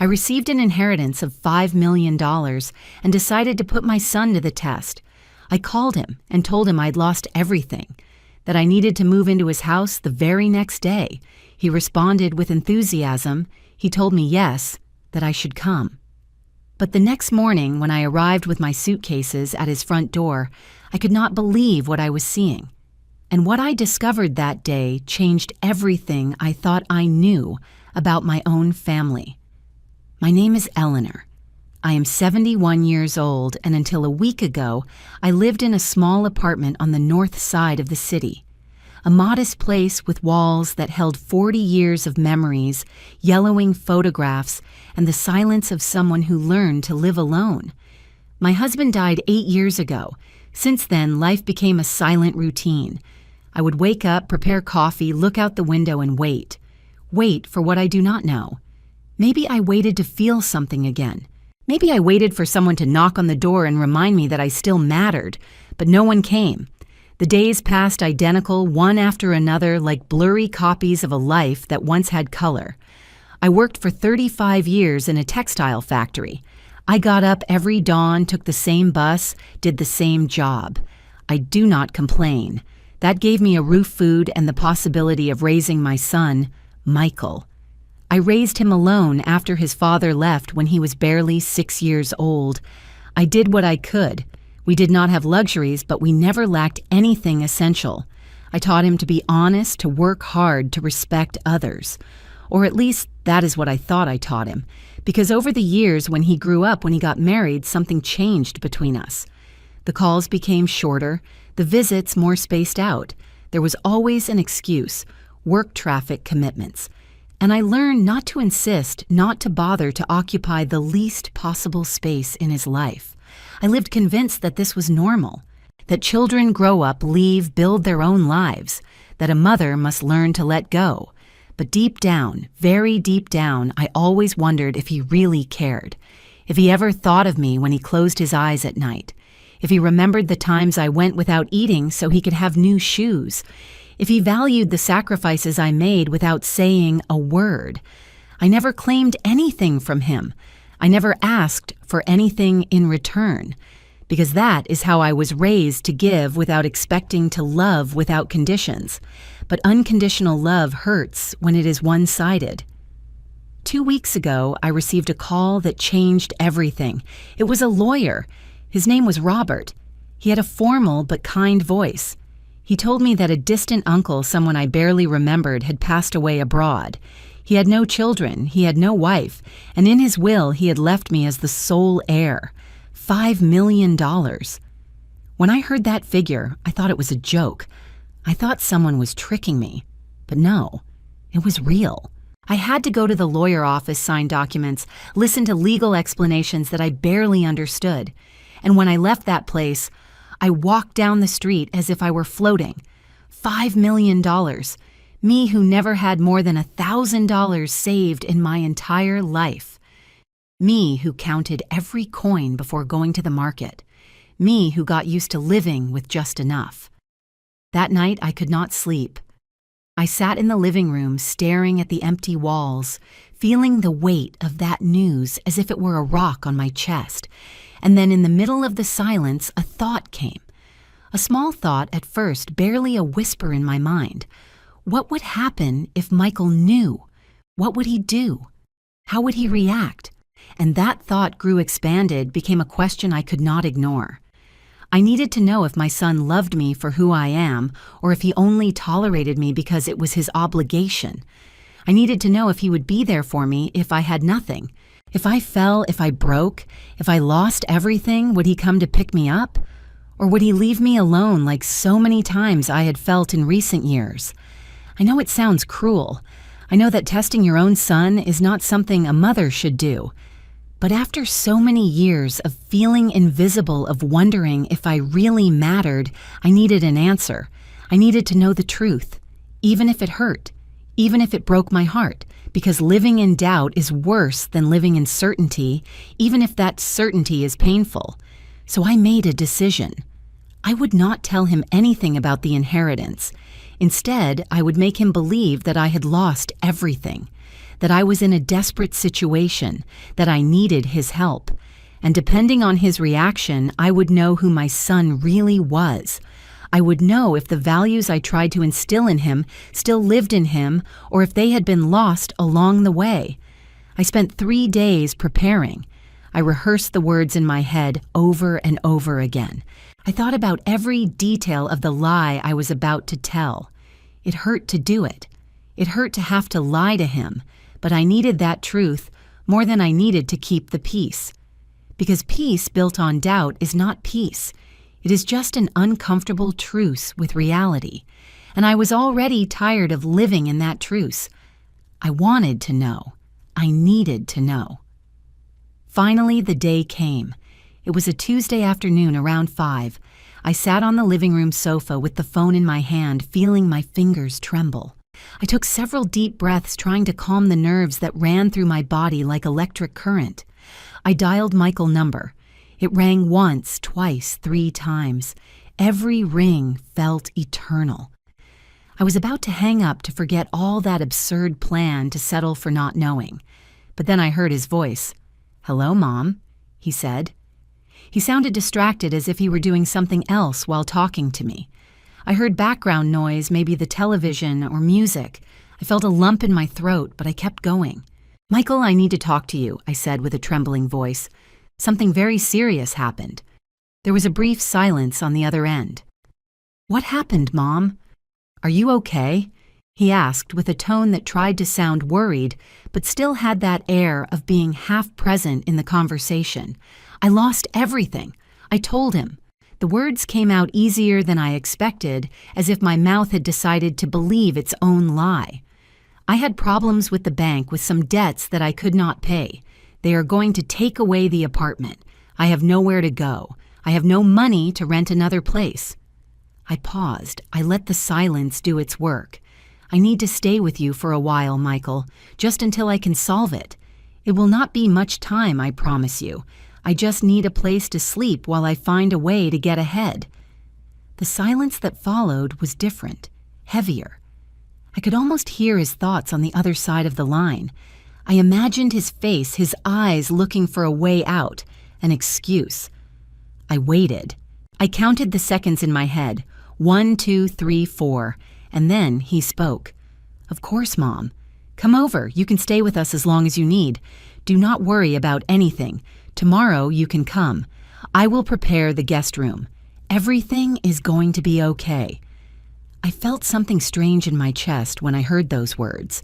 I received an inheritance of $5 million and decided to put my son to the test. I called him and told him I'd lost everything, that I needed to move into his house the very next day. He responded with enthusiasm. He told me yes, that I should come. But the next morning, when I arrived with my suitcases at his front door, I could not believe what I was seeing. And what I discovered that day changed everything I thought I knew about my own family. My name is Eleanor. I am 71 years old, and until a week ago, I lived in a small apartment on the north side of the city. A modest place with walls that held 40 years of memories, yellowing photographs, and the silence of someone who learned to live alone. My husband died 8 years ago. Since then, life became a silent routine. I would wake up, prepare coffee, look out the window, and wait. Wait for what I do not know. Maybe I waited to feel something again. Maybe I waited for someone to knock on the door and remind me that I still mattered, but no one came. The days passed identical, one after another, like blurry copies of a life that once had color. I worked for 35 years in a textile factory. I got up every dawn, took the same bus, did the same job. I do not complain. That gave me a roof, food, and the possibility of raising my son, Michael. I raised him alone after his father left when he was barely 6 years old. I did what I could. We did not have luxuries, but we never lacked anything essential. I taught him to be honest, to work hard, to respect others. Or at least that is what I thought I taught him. Because over the years, when he grew up, when he got married, something changed between us. The calls became shorter, the visits more spaced out. There was always an excuse, work traffic commitments. And I learned not to insist, not to bother to occupy the least possible space in his life. I lived convinced that this was normal, that children grow up, leave, build their own lives, that a mother must learn to let go. But deep down, very deep down, I always wondered if he really cared, if he ever thought of me when he closed his eyes at night, if he remembered the times I went without eating so he could have new shoes, if he valued the sacrifices I made without saying a word. I never claimed anything from him. I never asked for anything in return, because that is how I was raised, to give without expecting, to love without conditions. But unconditional love hurts when it is one-sided. 2 weeks ago, I received a call that changed everything. It was a lawyer. His name was Robert. He had a formal but kind voice. He told me that a distant uncle, someone I barely remembered, had passed away abroad. He had no children, he had no wife, and in his will he had left me as the sole heir. $5 million. When I heard that figure, I thought it was a joke. I thought someone was tricking me. But no, it was real. I had to go to the lawyer office, sign documents, listen to legal explanations that I barely understood. And when I left that place, I walked down the street as if I were floating. $5 million. Me who never had more than $1,000 saved in my entire life. Me who counted every coin before going to the market. Me who got used to living with just enough. That night I could not sleep. I sat in the living room staring at the empty walls, feeling the weight of that news as if it were a rock on my chest. And then in the middle of the silence, a thought came. A small thought at first, barely a whisper in my mind. What would happen if Michael knew? What would he do? How would he react? And that thought grew expanded, became a question I could not ignore. I needed to know if my son loved me for who I am, or if he only tolerated me because it was his obligation. I needed to know if he would be there for me if I had nothing. If I fell, if I broke, if I lost everything, would he come to pick me up? Or would he leave me alone like so many times I had felt in recent years? I know it sounds cruel. I know that testing your own son is not something a mother should do. But after so many years of feeling invisible, of wondering if I really mattered, I needed an answer. I needed to know the truth, even if it hurt, even if it broke my heart, because living in doubt is worse than living in certainty, even if that certainty is painful. So I made a decision. I would not tell him anything about the inheritance. Instead, I would make him believe that I had lost everything, that I was in a desperate situation, that I needed his help. And depending on his reaction, I would know who my son really was. I would know if the values I tried to instill in him still lived in him or if they had been lost along the way. I spent 3 days preparing. I rehearsed the words in my head over and over again. I thought about every detail of the lie I was about to tell. It hurt to do it. It hurt to have to lie to him, but I needed that truth more than I needed to keep the peace. Because peace built on doubt is not peace. It is just an uncomfortable truce with reality, and I was already tired of living in that truce. I wanted to know. I needed to know. Finally, the day came. It was a Tuesday afternoon around 5. I sat on the living room sofa with the phone in my hand, feeling my fingers tremble. I took several deep breaths, trying to calm the nerves that ran through my body like electric current. I dialed Michael's number. It rang once, twice, 3 times. Every ring felt eternal. I was about to hang up to forget all that absurd plan to settle for not knowing. But then I heard his voice. "Hello, Mom," he said. He sounded distracted, as if he were doing something else while talking to me. I heard background noise, maybe the television or music. I felt a lump in my throat, but I kept going. "Michael, I need to talk to you," I said with a trembling voice. "Something very serious happened." There was a brief silence on the other end. "What happened, Mom? Are you okay?" he asked with a tone that tried to sound worried, but still had that air of being half present in the conversation. "I lost everything," I told him. The words came out easier than I expected, as if my mouth had decided to believe its own lie. "I had problems with the bank, with some debts that I could not pay. They are going to take away the apartment. I have nowhere to go. I have no money to rent another place." I paused. I let the silence do its work. "I need to stay with you for a while, Michael, just until I can solve it. It will not be much time, I promise you. I just need a place to sleep while I find a way to get ahead." The silence that followed was different, heavier. I could almost hear his thoughts on the other side of the line. I imagined his face, his eyes looking for a way out, an excuse. I waited. I counted the seconds in my head, 1, 2, 3, 4, and then he spoke. "Of course, Mom. Come over. You can stay with us as long as you need. Do not worry about anything. Tomorrow you can come. I will prepare the guest room. Everything is going to be okay." I felt something strange in my chest when I heard those words.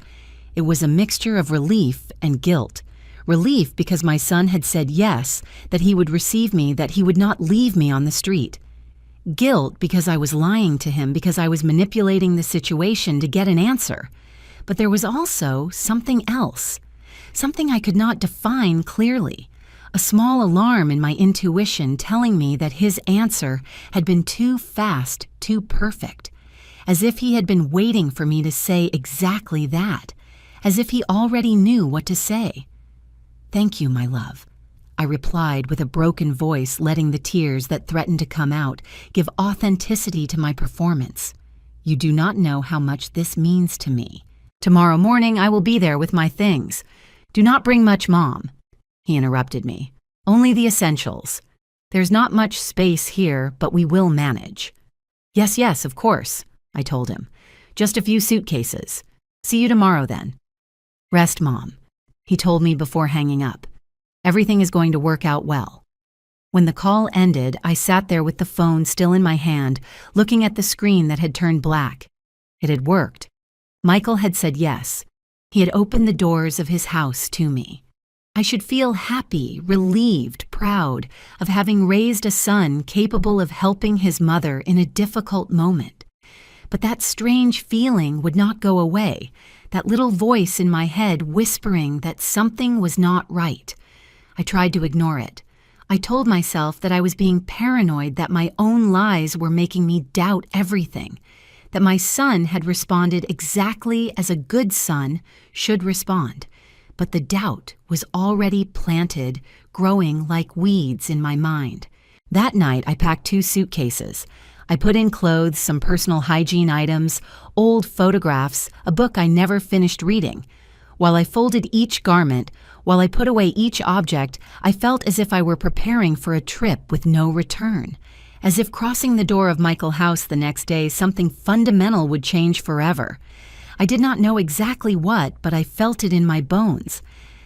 It was a mixture of relief and guilt. Relief because my son had said yes, that he would receive me, that he would not leave me on the street. Guilt because I was lying to him, because I was manipulating the situation to get an answer. But there was also something else, something I could not define clearly. A small alarm in my intuition telling me that his answer had been too fast, too perfect. As if he had been waiting for me to say exactly that. As if he already knew what to say. "Thank you, my love," I replied with a broken voice, letting the tears that threatened to come out give authenticity to my performance. "You do not know how much this means to me. Tomorrow morning I will be there with my things. Do not bring much, Mom." He interrupted me. "Only the essentials. There's not much space here, but we will manage." Yes, of course," I told him. "Just a few suitcases. See you tomorrow then." "Rest, Mom," he told me before hanging up. "Everything is going to work out well." When the call ended, I sat there with the phone still in my hand, looking at the screen that had turned black. It had worked. Michael had said yes. He had opened the doors of his house to me. I should feel happy, relieved, proud of having raised a son capable of helping his mother in a difficult moment. But that strange feeling would not go away, that little voice in my head whispering that something was not right. I tried to ignore it. I told myself that I was being paranoid, that my own lies were making me doubt everything, that my son had responded exactly as a good son should respond. But the doubt was already planted, growing like weeds in my mind. That night, I packed 2 suitcases. I put in clothes, some personal hygiene items, old photographs, a book I never finished reading. While I folded each garment, while I put away each object, I felt as if I were preparing for a trip with no return. As if crossing the door of Michael's house the next day, something fundamental would change forever. I did not know exactly what, but I felt it in my bones.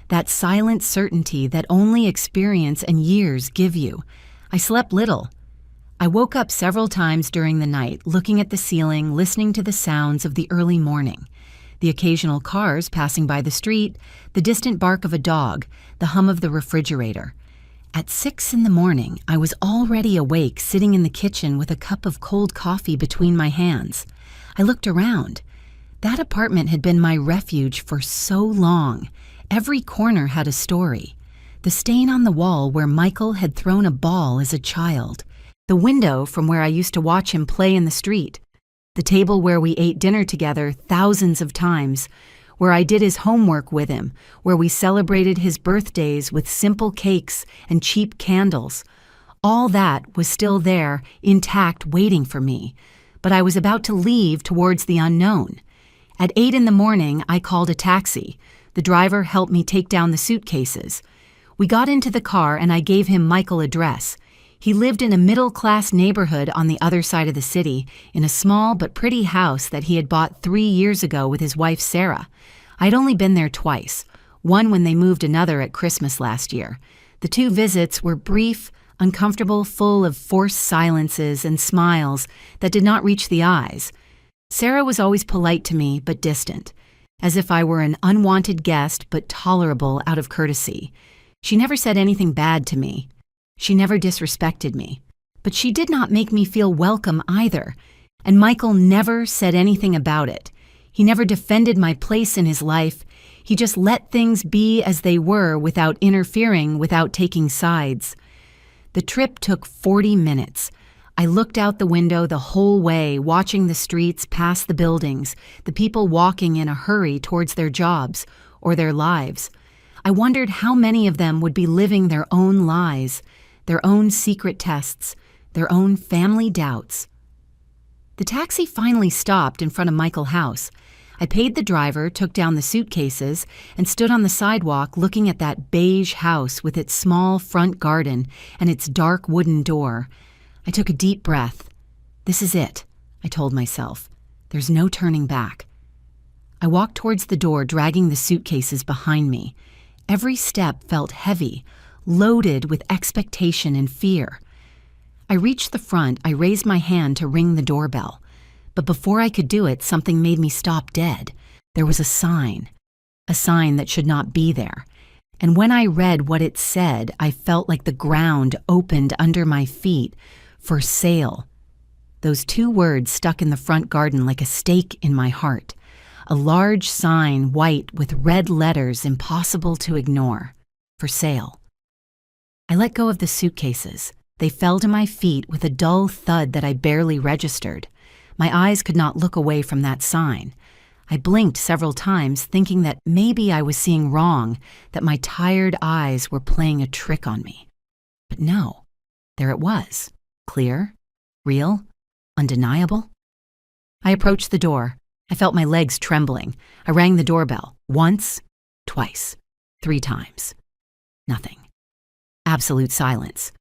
That silent certainty that only experience and years give you. I slept little. I woke up several times during the night, looking at the ceiling, listening to the sounds of the early morning. The occasional cars passing by the street, the distant bark of a dog, the hum of the refrigerator. At 6 a.m, I was already awake, sitting in the kitchen with a cup of cold coffee between my hands. I looked around. That apartment had been my refuge for so long. Every corner had a story. The stain on the wall where Michael had thrown a ball as a child. The window from where I used to watch him play in the street. The table where we ate dinner together thousands of times. Where I did his homework with him, where we celebrated his birthdays with simple cakes and cheap candles. All that was still there, intact, waiting for me. But I was about to leave towards the unknown. At 8 a.m, I called a taxi. The driver helped me take down the suitcases. We got into the car and I gave him Michael's address. He lived in a middle-class neighborhood on the other side of the city, in a small but pretty house that he had bought 3 years ago with his wife Sarah. I'd only been there twice, one when they moved another at Christmas last year. The 2 visits were brief, uncomfortable, full of forced silences and smiles that did not reach the eyes. Sarah was always polite to me, but distant, as if I were an unwanted guest but tolerable out of courtesy. She never said anything bad to me. She never disrespected me. But she did not make me feel welcome either, and Michael never said anything about it. He never defended my place in his life. He just let things be as they were without interfering, without taking sides. The trip took 40 minutes. I looked out the window the whole way, watching the streets past the buildings, the people walking in a hurry towards their jobs or their lives. I wondered how many of them would be living their own lies, their own secret tests, their own family doubts. The taxi finally stopped in front of Michael's house. I paid the driver, took down the suitcases, and stood on the sidewalk looking at that beige house with its small front garden and its dark wooden door. I took a deep breath. This is it, I told myself. There's no turning back. I walked towards the door, dragging the suitcases behind me. Every step felt heavy, loaded with expectation and fear. I reached the front. I raised my hand to ring the doorbell. But before I could do it, something made me stop dead. There was a sign that should not be there. And when I read what it said, I felt like the ground opened under my feet. For sale. Those 2 words stuck in the front garden like a stake in my heart. A large sign, white with red letters, impossible to ignore. For sale. I let go of the suitcases. They fell to my feet with a dull thud that I barely registered. My eyes could not look away from that sign. I blinked several times, thinking that maybe I was seeing wrong, that my tired eyes were playing a trick on me. But no, there it was. Clear, real, undeniable. I approached the door. I felt my legs trembling. I rang the doorbell. Once, twice, 3 times. Nothing. Absolute silence.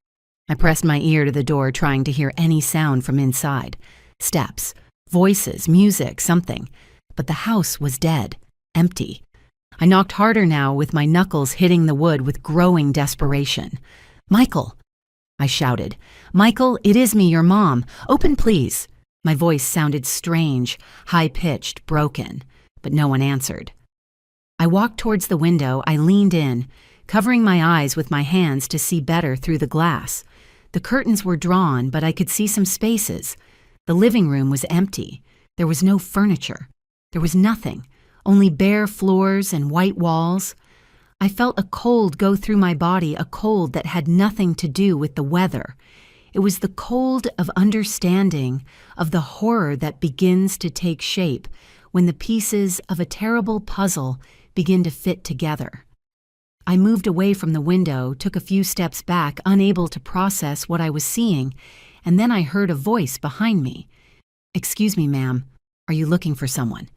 I pressed my ear to the door, trying to hear any sound from inside. Steps, voices, music, something. But the house was dead, empty. I knocked harder now, with my knuckles hitting the wood with growing desperation. Michael! I shouted. Michael, it is me, your mom. Open, please. My voice sounded strange, high-pitched, broken, but no one answered. I walked towards the window. I leaned in, covering my eyes with my hands to see better through the glass. The curtains were drawn, but I could see some spaces. The living room was empty. There was no furniture. There was nothing, only bare floors and white walls. I felt a cold go through my body, a cold that had nothing to do with the weather. It was the cold of understanding, of the horror that begins to take shape when the pieces of a terrible puzzle begin to fit together. I moved away from the window, took a few steps back, unable to process what I was seeing, and then I heard a voice behind me. "Excuse me, ma'am, are you looking for someone?"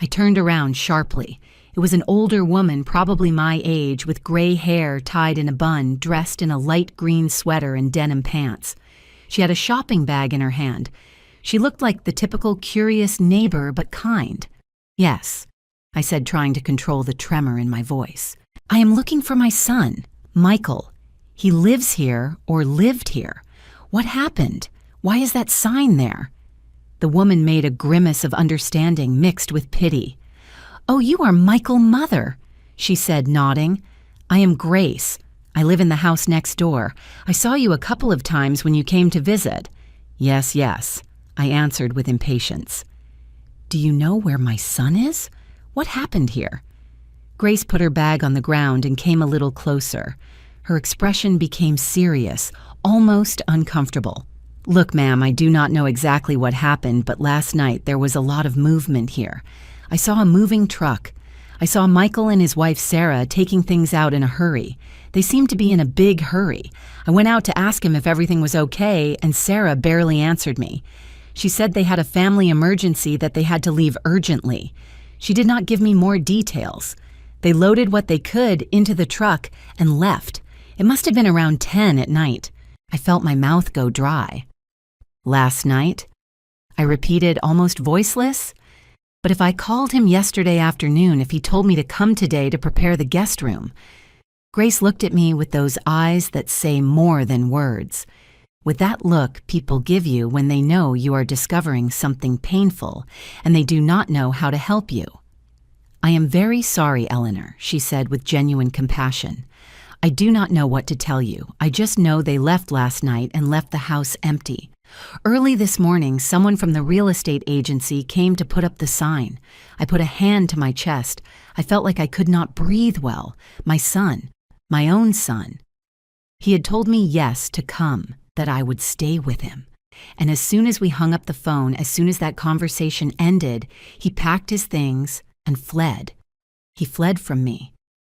I turned around sharply. It was an older woman, probably my age, with gray hair tied in a bun, dressed in a light green sweater and denim pants. She had a shopping bag in her hand. She looked like the typical curious neighbor, but kind. "Yes," I said, trying to control the tremor in my voice. "I am looking for my son, Michael. He lives here or lived here. What happened? Why is that sign there?" The woman made a grimace of understanding mixed with pity. "Oh, you are Michael, mother," she said, nodding. "I am Grace. I live in the house next door. I saw you a couple of times when you came to visit." Yes, I answered with impatience. "Do you know where my son is? What happened here?" Grace put her bag on the ground and came a little closer. Her expression became serious, almost uncomfortable. "Look, ma'am, I do not know exactly what happened, but last night there was a lot of movement here. I saw a moving truck. I saw Michael and his wife Sarah taking things out in a hurry. They seemed to be in a big hurry. I went out to ask him if everything was okay, and Sarah barely answered me. She said they had a family emergency that they had to leave urgently. She did not give me more details. They loaded what they could into the truck and left. It must have been around 10 at night. I felt my mouth go dry. "Last night?" I repeated, almost voiceless. "But if I called him yesterday afternoon, if he told me to come today to prepare the guest room?" Grace looked at me with those eyes that say more than words. With that look people give you when they know you are discovering something painful and they do not know how to help you. "I am very sorry, Eleanor," she said with genuine compassion. "I do not know what to tell you. I just know they left last night and left the house empty. Early this morning, someone from the real estate agency came to put up the sign. I put a hand to my chest. I felt like I could not breathe well. My son, my own son. He had told me yes to come, that I would stay with him. And as soon as we hung up the phone, as soon as that conversation ended, he packed his things and fled. He fled from me.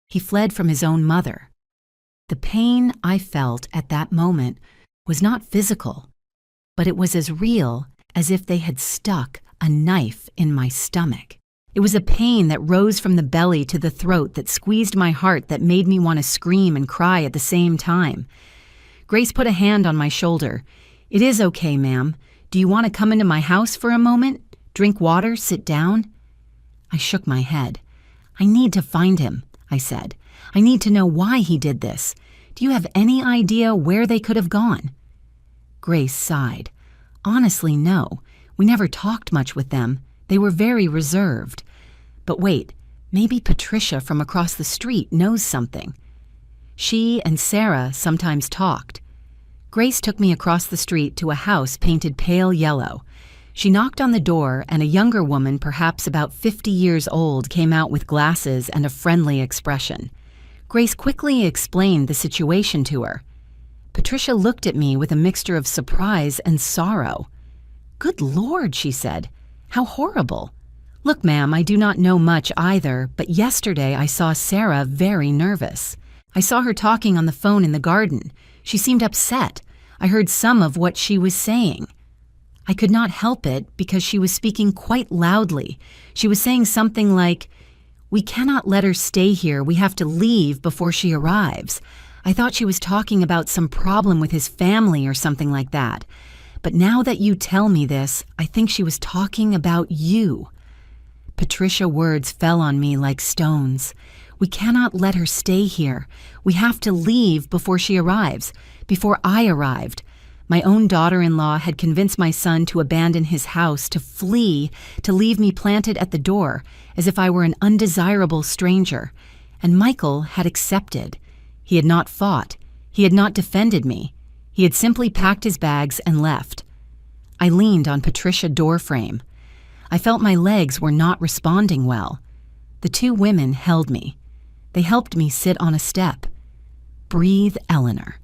He fled from his own mother. The pain I felt at that moment was not physical, but it was as real as if they had stuck a knife in my stomach. It was a pain that rose from the belly to the throat, that squeezed my heart, that made me want to scream and cry at the same time. Grace put a hand on my shoulder. "It is okay, ma'am. Do you want to come into my house for a moment? Drink water, sit down?" I shook my head. "I need to find him," I said. "I need to know why he did this. Do you have any idea where they could have gone?" Grace sighed. "Honestly, no. We never talked much with them. They were very reserved. But wait, maybe Patricia from across the street knows something." She and Sarah sometimes talked. Grace took me across the street to a house painted pale yellow. She knocked on the door, and a younger woman, perhaps about 50 years old, came out with glasses and a friendly expression. Grace quickly explained the situation to her. Patricia looked at me with a mixture of surprise and sorrow. "Good Lord," she said. "How horrible. Look, ma'am, I do not know much either, but yesterday I saw Sarah very nervous. I saw her talking on the phone in the garden. She seemed upset. I heard some of what she was saying. I could not help it because she was speaking quite loudly. She was saying something like, 'We cannot let her stay here. We have to leave before she arrives.' I thought she was talking about some problem with his family or something like that. But now that you tell me this, I think she was talking about you." Patricia's words fell on me like stones. "We cannot let her stay here. We have to leave before she arrives, before I arrived. My own daughter-in-law had convinced my son to abandon his house, to flee, to leave me planted at the door, as if I were an undesirable stranger. And Michael had accepted. He had not fought. He had not defended me. He had simply packed his bags and left." I leaned on Patricia's doorframe. I felt my legs were not responding well. The two women held me. They helped me sit on a step. "Breathe, Eleanor,"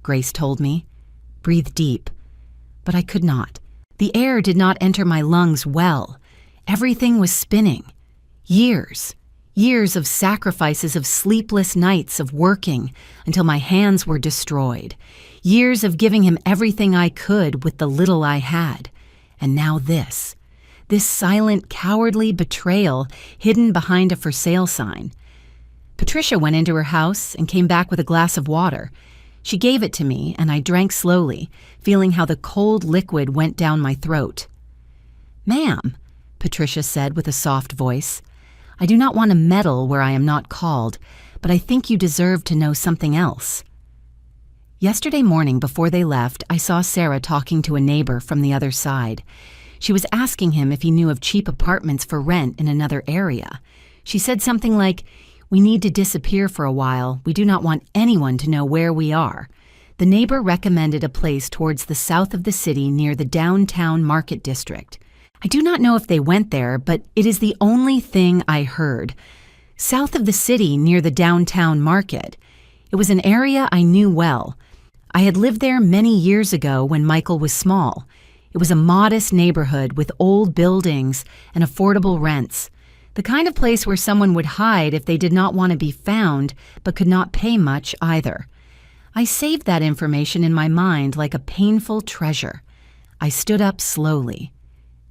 Grace told me. "Breathe deep." But I could not. The air did not enter my lungs well. Everything was spinning. Years of sacrifices, of sleepless nights, of working until my hands were destroyed. Years of giving him everything I could with the little I had. And now this this silent, cowardly betrayal hidden behind a for sale sign. Patricia went into her house and came back with a glass of water. She gave it to me, and I drank slowly, feeling how the cold liquid went down my throat. "Ma'am," Patricia said with a soft voice, "I do not want to meddle where I am not called, but I think you deserve to know something else." Yesterday morning before they left, I saw Sarah talking to a neighbor from the other side. She was asking him if he knew of cheap apartments for rent in another area. She said something like, "We need to disappear for a while. We do not want anyone to know where we are." The neighbor recommended a place towards the south of the city near the downtown market district. I do not know if they went there, but it is the only thing I heard. South of the city near the downtown market. It was an area I knew well. I had lived there many years ago when Michael was small. It was a modest neighborhood with old buildings and affordable rents. The kind of place where someone would hide if they did not want to be found, but could not pay much either. I saved that information in my mind like a painful treasure. I stood up slowly.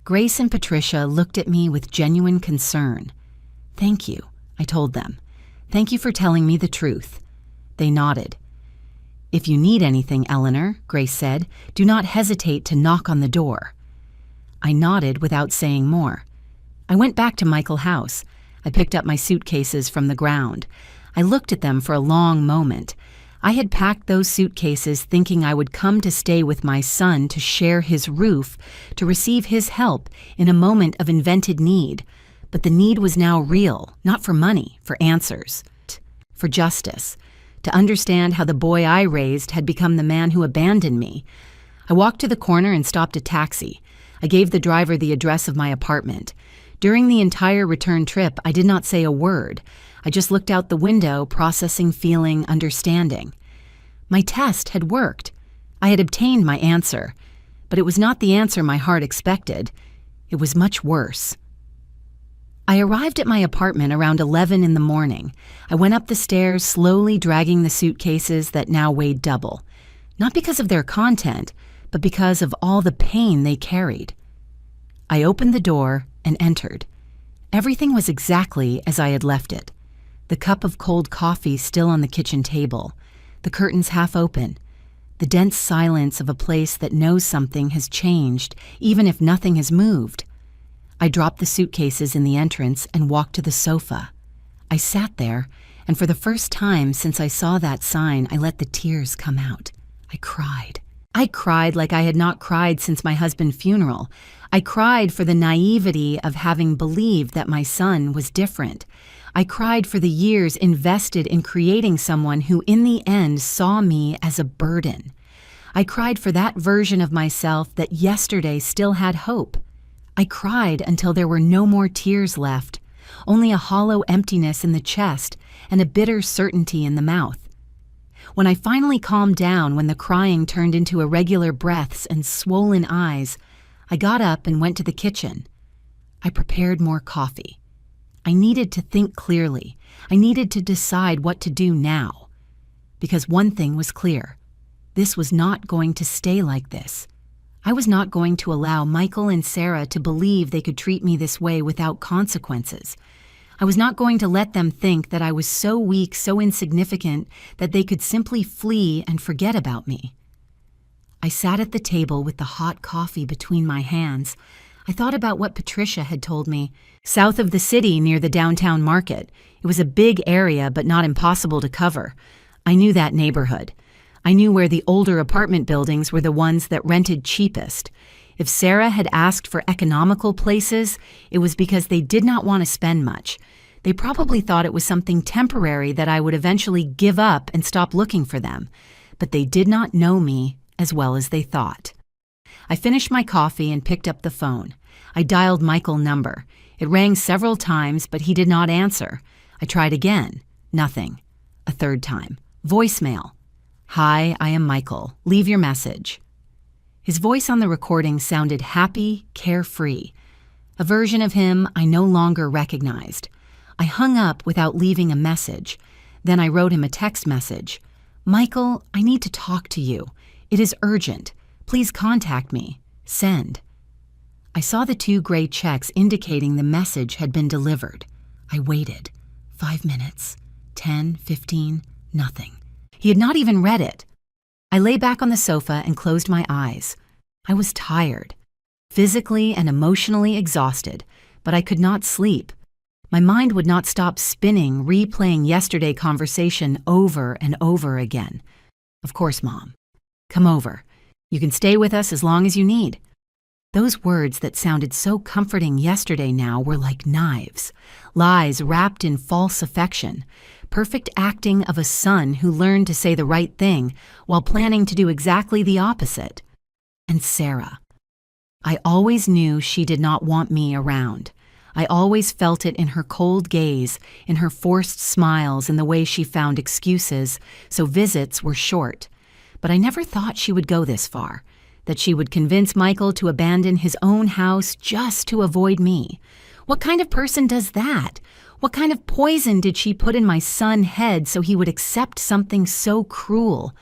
Grace and Patricia looked at me with genuine concern. "Thank you," I told them. "Thank you for telling me the truth." They nodded. "If you need anything, Eleanor," Grace said, "do not hesitate to knock on the door." I nodded without saying more. I went back to Michael's house. I picked up my suitcases from the ground. I looked at them for a long moment. I had packed those suitcases thinking I would come to stay with my son, to share his roof, to receive his help in a moment of invented need. But the need was now real, not for money, for answers, for justice, to understand how the boy I raised had become the man who abandoned me. I walked to the corner and stopped a taxi. I gave the driver the address of my apartment. During the entire return trip, I did not say a word. I just looked out the window, processing, feeling, understanding. My test had worked. I had obtained my answer. But it was not the answer my heart expected. It was much worse. I arrived at my apartment around 11 in the morning. I went up the stairs, slowly dragging the suitcases that now weighed double. Not because of their content, but because of all the pain they carried. I opened the door and entered. Everything was exactly as I had left it. The cup of cold coffee still on the kitchen table, the curtains half open, the dense silence of a place that knows something has changed, even if nothing has moved. I dropped the suitcases in the entrance and walked to the sofa. I sat there, and for the first time since I saw that sign, I let the tears come out. I cried. I cried like I had not cried since my husband's funeral. I cried for the naivety of having believed that my son was different. I cried for the years invested in creating someone who in the end saw me as a burden. I cried for that version of myself that yesterday still had hope. I cried until there were no more tears left, only a hollow emptiness in the chest and a bitter certainty in the mouth. When I finally calmed down, when the crying turned into irregular breaths and swollen eyes, I got up and went to the kitchen. I prepared more coffee. I needed to think clearly. I needed to decide what to do now. Because one thing was clear. This was not going to stay like this. I was not going to allow Michael and Sarah to believe they could treat me this way without consequences. I was not going to let them think that I was so weak, so insignificant, that they could simply flee and forget about me. I sat at the table with the hot coffee between my hands. I thought about what Patricia had told me. South of the city near the downtown market. It was a big area, but not impossible to cover. I knew that neighborhood. I knew where the older apartment buildings were the ones that rented cheapest. If Sarah had asked for economical places, it was because they did not want to spend much. They probably thought it was something temporary that I would eventually give up and stop looking for them. But they did not know me as well as they thought. I finished my coffee and picked up the phone. I dialed Michael's number. It rang several times, but he did not answer. I tried again. Nothing. A third time. Voicemail. "Hi, I am Michael. Leave your message." His voice on the recording sounded happy, carefree. A version of him I no longer recognized. I hung up without leaving a message. Then I wrote him a text message. "Michael, I need to talk to you. It is urgent. Please contact me. Send." I saw the 2 gray checks indicating the message had been delivered. I waited. 5 minutes, 10, 15, nothing. He had not even read it. I lay back on the sofa and closed my eyes. I was tired, physically and emotionally exhausted, but I could not sleep. My mind would not stop spinning, replaying yesterday's conversation over and over again. Of course, Mom. Come over. You can stay with us as long as you need. Those words that sounded so comforting yesterday now were like knives, lies wrapped in false affection, perfect acting of a son who learned to say the right thing while planning to do exactly the opposite. And Sarah. I always knew she did not want me around. I always felt it in her cold gaze, in her forced smiles, and the way she found excuses, so visits were short. But I never thought she would go this far, that she would convince Michael to abandon his own house just to avoid me. What kind of person does that? What kind of poison did she put in my son's head so he would accept something so cruel?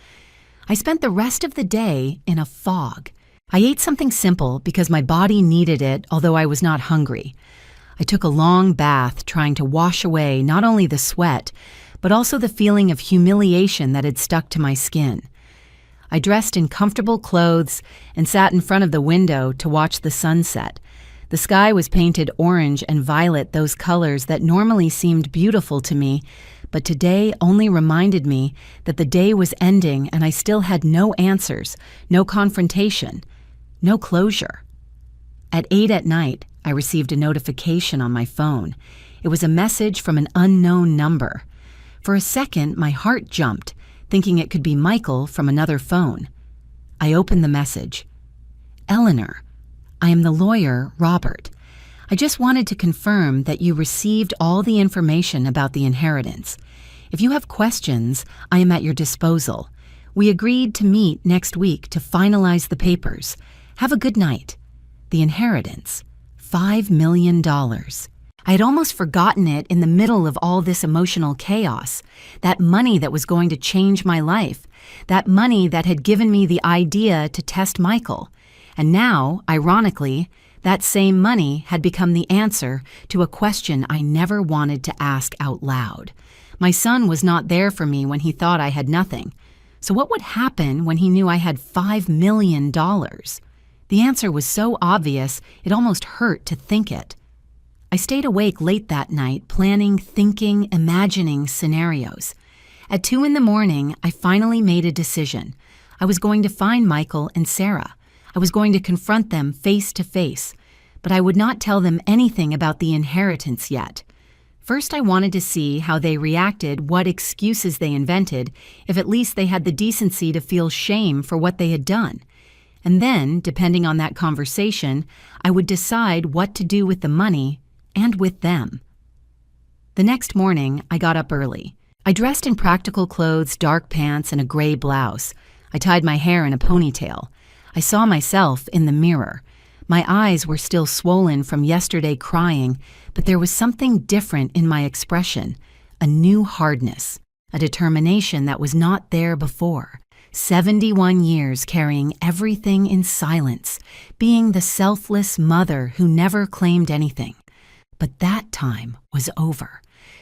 I spent the rest of the day in a fog. I ate something simple because my body needed it, although I was not hungry. I took a long bath trying to wash away not only the sweat, but also the feeling of humiliation that had stuck to my skin. I dressed in comfortable clothes and sat in front of the window to watch the sunset. The sky was painted orange and violet, those colors that normally seemed beautiful to me, but today only reminded me that the day was ending and I still had no answers, no confrontation, no closure. At 8 at night, I received a notification on my phone. It was a message from an unknown number. For a second, my heart jumped, thinking it could be Michael from another phone. I opened the message. Eleanor, I am the lawyer, Robert. I just wanted to confirm that you received all the information about the inheritance. If you have questions, I am at your disposal. We agreed to meet next week to finalize the papers. Have a good night. The inheritance, $5 million. I had almost forgotten it in the middle of all this emotional chaos. That money that was going to change my life. That money that had given me the idea to test Michael. And now, ironically, that same money had become the answer to a question I never wanted to ask out loud. My son was not there for me when he thought I had nothing. So what would happen when he knew I had $5 million? The answer was so obvious, it almost hurt to think it. I stayed awake late that night, planning, thinking, imagining scenarios. At 2 a.m, I finally made a decision. I was going to find Michael and Sarah. I was going to confront them face to face, but I would not tell them anything about the inheritance yet. First, I wanted to see how they reacted, what excuses they invented, if at least they had the decency to feel shame for what they had done. And then, depending on that conversation, I would decide what to do with the money and with them. The next morning, I got up early. I dressed in practical clothes, dark pants, and a gray blouse. I tied my hair in a ponytail. I saw myself in the mirror. My eyes were still swollen from yesterday crying, but there was something different in my expression, a new hardness, a determination that was not there before. 71 years carrying everything in silence, being the selfless mother who never claimed anything. But that time was over.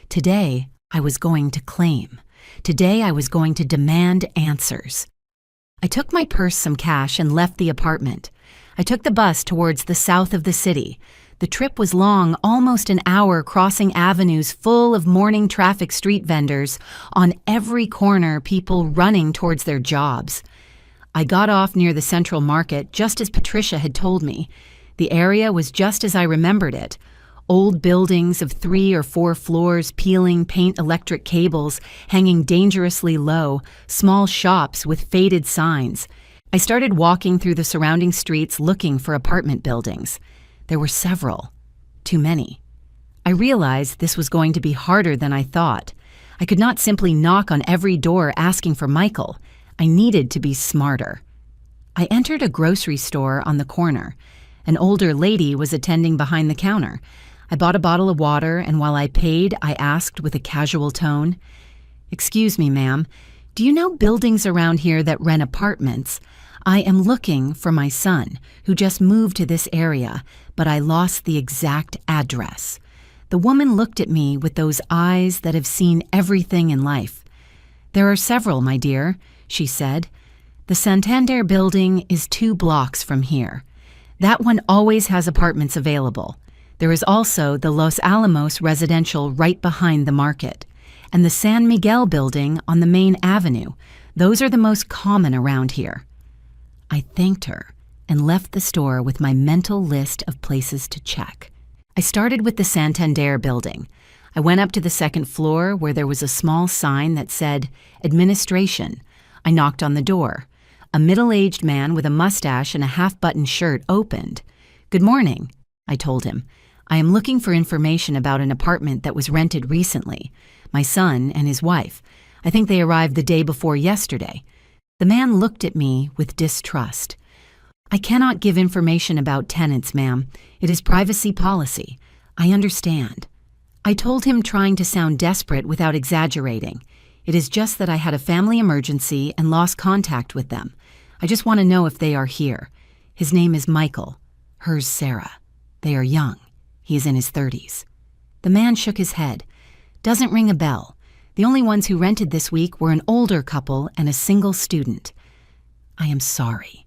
Today, I was going to claim. Today, I was going to demand answers. I took my purse, some cash, and left the apartment. I took the bus towards the south of the city. The trip was long, almost an hour, crossing avenues full of morning traffic, street vendors. On every corner, people running towards their jobs. I got off near the Central Market just as Patricia had told me. The area was just as I remembered it. Old buildings of 3 or 4 floors peeling paint electric cables, hanging dangerously low, small shops with faded signs. I started walking through the surrounding streets looking for apartment buildings. There were several. Too many. I realized this was going to be harder than I thought. I could not simply knock on every door asking for Michael. I needed to be smarter. I entered a grocery store on the corner. An older lady was attending behind the counter. I bought a bottle of water, and while I paid, I asked with a casual tone, "Excuse me, ma'am, do you know buildings around here that rent apartments? I am looking for my son, who just moved to this area, but I lost the exact address. The woman looked at me with those eyes that have seen everything in life. There are several, my dear, she said. The Santander building is 2 blocks from here. That one always has apartments available. There is also the Los Alamos residential right behind the market, and the San Miguel building on the main avenue. Those are the most common around here. I thanked her and left the store with my mental list of places to check. I started with the Santander building. I went up to the 2nd floor where there was a small sign that said, Administration. I knocked on the door. A middle-aged man with a mustache and a half-button shirt opened. Good morning, I told him. I am looking for information about an apartment that was rented recently. My son and his wife. I think they arrived the day before yesterday. The man looked at me with distrust. I cannot give information about tenants, ma'am. It is privacy policy. I understand. I told him, trying to sound desperate without exaggerating. It is just that I had a family emergency and lost contact with them. I just want to know if they are here. His name is Michael. Hers Sarah. They are young. He is in his 30s. The man shook his head. Doesn't ring a bell. The only ones who rented this week were an older couple and a single student. I am sorry.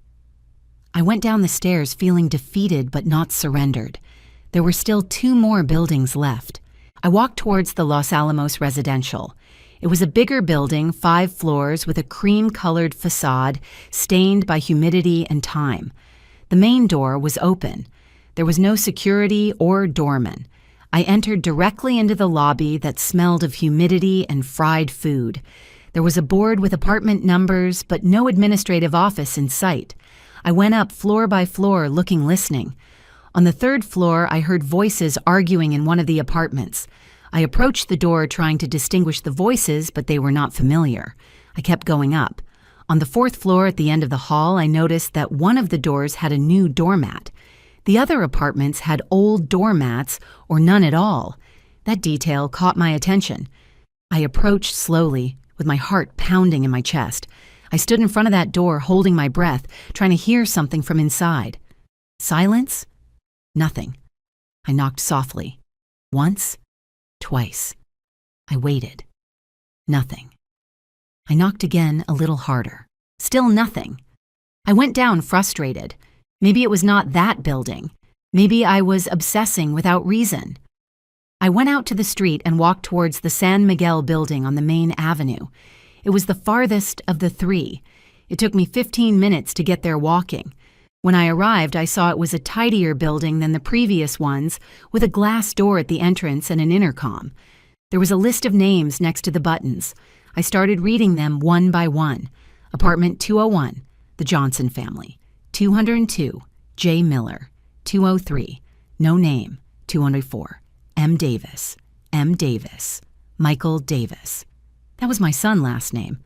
I went down the stairs feeling defeated but not surrendered. There were still 2 more buildings left. I walked towards the Los Alamos residential. It was a bigger building, 5 floors, with a cream-colored facade stained by humidity and time. The main door was open. There was no security or doorman. I entered directly into the lobby that smelled of humidity and fried food. There was a board with apartment numbers, but no administrative office in sight. I went up floor by floor, listening. On the 3rd floor, I heard voices arguing in one of the apartments. I approached the door trying to distinguish the voices, but they were not familiar. I kept going up. On the 4th floor at the end of the hall, I noticed that one of the doors had a new doormat. The other apartments had old doormats or none at all. That detail caught my attention. I approached slowly, with my heart pounding in my chest. I stood in front of that door, holding my breath, trying to hear something from inside. Silence? Nothing. I knocked softly. Once. Twice. I waited. Nothing. I knocked again, a little harder. Still nothing. I went down frustrated. Maybe it was not that building. Maybe I was obsessing without reason. I went out to the street and walked towards the San Miguel building on the main avenue. It was the farthest of the 3. It took me 15 minutes to get there walking. When I arrived, I saw it was a tidier building than the previous ones, with a glass door at the entrance and an intercom. There was a list of names next to the buttons. I started reading them one by one. Apartment 201, the Johnson family. 202, J. Miller. 203, no name. 204, M. Davis. M. Davis. Michael Davis. That was my son's last name.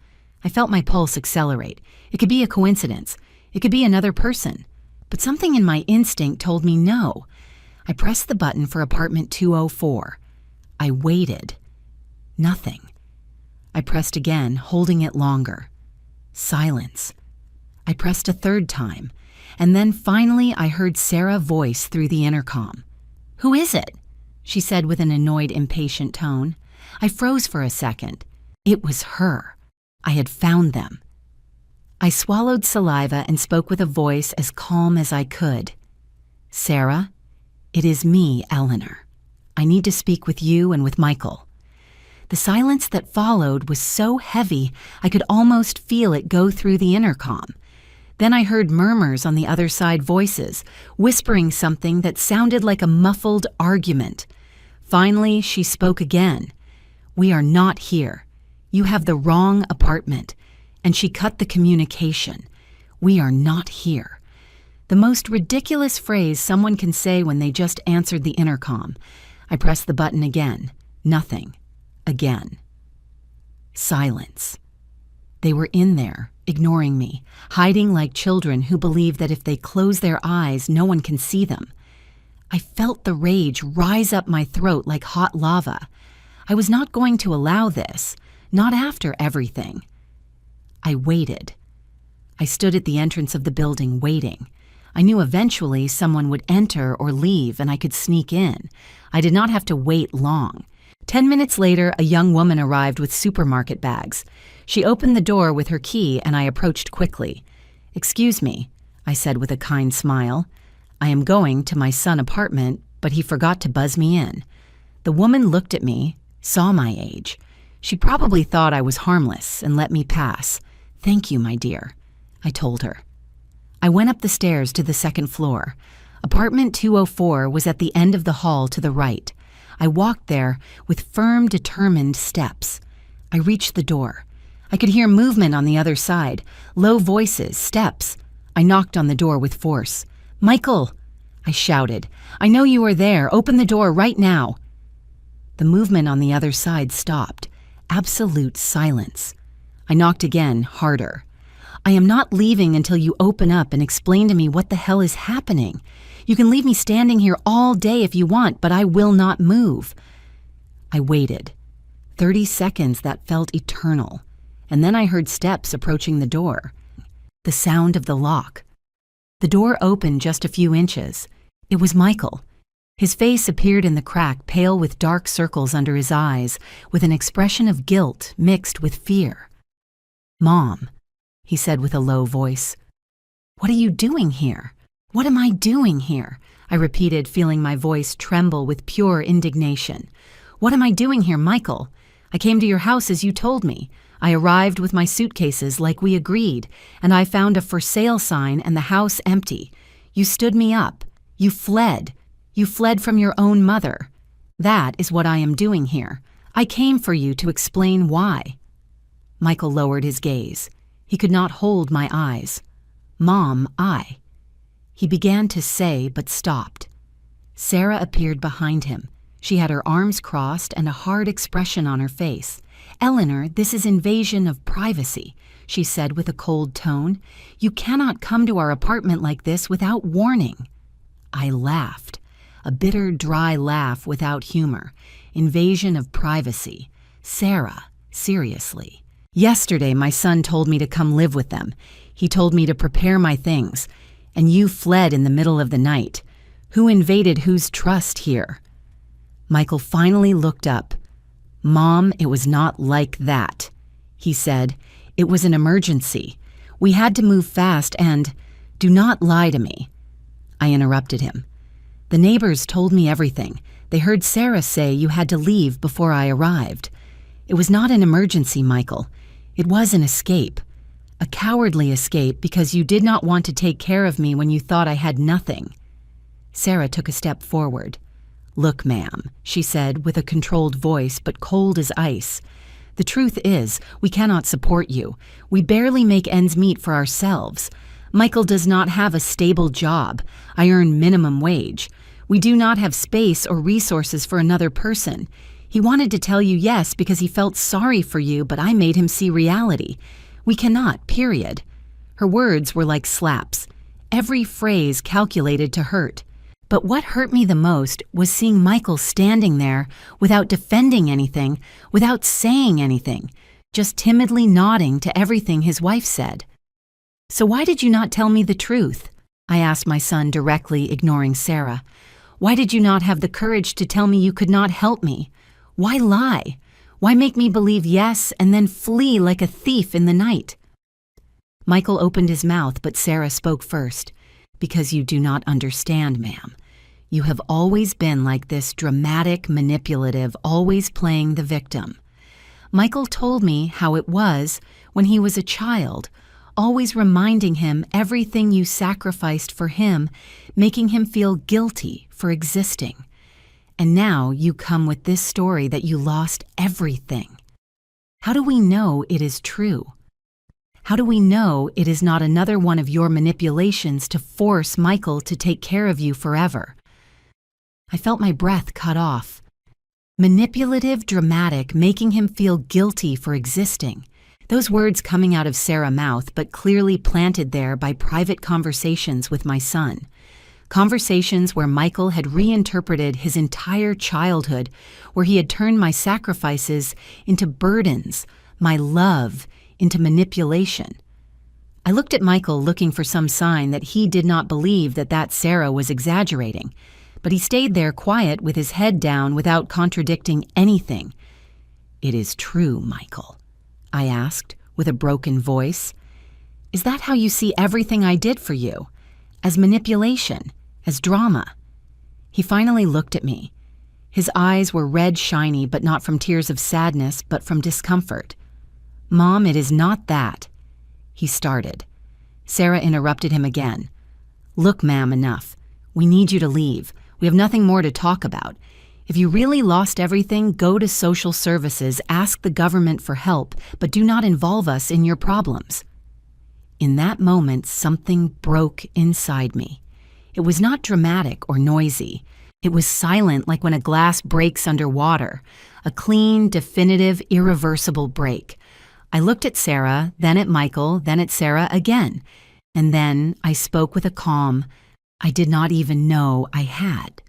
I felt my pulse accelerate. It could be a coincidence. It could be another person. But something in my instinct told me no. I pressed the button for apartment 204. I waited. Nothing. I pressed again, holding it longer. Silence. I pressed a 3rd time, and then finally I heard Sarah's voice through the intercom. "Who is it?" she said with an annoyed, impatient tone. I froze for a second. It was her. I had found them. I swallowed saliva and spoke with a voice as calm as I could. "Sarah, it is me, Eleanor. I need to speak with you and with Michael." The silence that followed was so heavy I could almost feel it go through the intercom. Then I heard murmurs on the other side, voices, whispering something that sounded like a muffled argument. Finally, she spoke again. "We are not here. You have the wrong apartment." And she cut the communication. "We are not here." The most ridiculous phrase someone can say when they just answered the intercom. I pressed the button again. Nothing. Again. Silence. They were in there, ignoring me, hiding like children who believe that if they close their eyes, no one can see them. I felt the rage rise up my throat like hot lava. I was not going to allow this, not after everything. I waited. I stood at the entrance of the building waiting. I knew eventually someone would enter or leave and I could sneak in. I did not have to wait long. 10 minutes later, a young woman arrived with supermarket bags. She opened the door with her key and I approached quickly. "Excuse me," I said with a kind smile. "I am going to my son's apartment, but he forgot to buzz me in." The woman looked at me, saw my age. She probably thought I was harmless and let me pass. "Thank you, my dear," I told her. I went up the stairs to the second floor. Apartment 204 was at the end of the hall to the right. I walked there with firm, determined steps. I reached the door. I could hear movement on the other side, low voices, steps. I knocked on the door with force. "Michael!" I shouted. "I know you are there. Open the door right now." The movement on the other side stopped. Absolute silence. I knocked again, harder. "I am not leaving until you open up and explain to me what the hell is happening. You can leave me standing here all day if you want, but I will not move." I waited. 30 seconds that felt eternal. And then I heard steps approaching the door. The sound of the lock. The door opened just a few inches. It was Michael. His face appeared in the crack, pale with dark circles under his eyes, with an expression of guilt mixed with fear. "Mom," he said with a low voice. "What are you doing here? What am I doing here?" I repeated, feeling my voice tremble with pure indignation. "What am I doing here, Michael? I came to your house as you told me. I arrived with my suitcases like we agreed, and I found a for sale sign and the house empty. You stood me up. You fled. You fled from your own mother. That is what I am doing here. I came for you to explain why." Michael lowered his gaze. He could not hold my eyes. "Mom, He began to say, but stopped. Sarah appeared behind him. She had her arms crossed and a hard expression on her face. "Eleanor, this is invasion of privacy," she said with a cold tone. "You cannot come to our apartment like this without warning." I laughed. A bitter, dry laugh without humor. Invasion of privacy. Sarah, seriously. "Yesterday, my son told me to come live with them. He told me to prepare my things. And you fled in the middle of the night. Who invaded whose trust here?" Michael finally looked up. "Mom, it was not like that," he said. "It was an emergency. We had to move fast and—" "Do not lie to me," I interrupted him. "The neighbors told me everything. They heard Sarah say you had to leave before I arrived. It was not an emergency, Michael. It was an escape. A cowardly escape because you did not want to take care of me when you thought I had nothing." Sarah took a step forward. "Look, ma'am," she said with a controlled voice but cold as ice. "The truth is, we cannot support you. We barely make ends meet for ourselves. Michael does not have a stable job. I earn minimum wage. We do not have space or resources for another person. He wanted to tell you yes because he felt sorry for you, but I made him see reality. We cannot, period." Her words were like slaps, every phrase calculated to hurt. But what hurt me the most was seeing Michael standing there without defending anything, without saying anything, just timidly nodding to everything his wife said. "So why did you not tell me the truth?" I asked my son directly, ignoring Sarah. "Why did you not have the courage to tell me you could not help me? Why lie? Why make me believe yes and then flee like a thief in the night?" Michael opened his mouth, but Sarah spoke first. "Because you do not understand, ma'am. You have always been like this, dramatic, manipulative, always playing the victim. Michael told me how it was when he was a child, always reminding him everything you sacrificed for him, making him feel guilty for existing. And now you come with this story that you lost everything. How do we know it is true? How do we know it is not another one of your manipulations to force Michael to take care of you forever?" I felt my breath cut off. Manipulative, dramatic, making him feel guilty for existing. Those words coming out of Sarah's mouth, but clearly planted there by private conversations with my son. Conversations where Michael had reinterpreted his entire childhood, where he had turned my sacrifices into burdens, my love into manipulation. I looked at Michael looking for some sign that he did not believe that Sarah was exaggerating, but he stayed there quiet with his head down without contradicting anything. "It is true, Michael," I asked with a broken voice. "Is that how you see everything I did for you? As manipulation? As drama?" He finally looked at me. His eyes were red shiny, but not from tears of sadness, but from discomfort. "Mom, it is not that." He started. Sarah interrupted him again. "Look, ma'am, enough. We need you to leave. We have nothing more to talk about. If you really lost everything, go to social services, ask the government for help, but do not involve us in your problems." In that moment, something broke inside me. It was not dramatic or noisy. It was silent, like when a glass breaks under water. A clean, definitive, irreversible break. I looked at Sarah, then at Michael, then at Sarah again. And then I spoke with a calm I did not even know I had.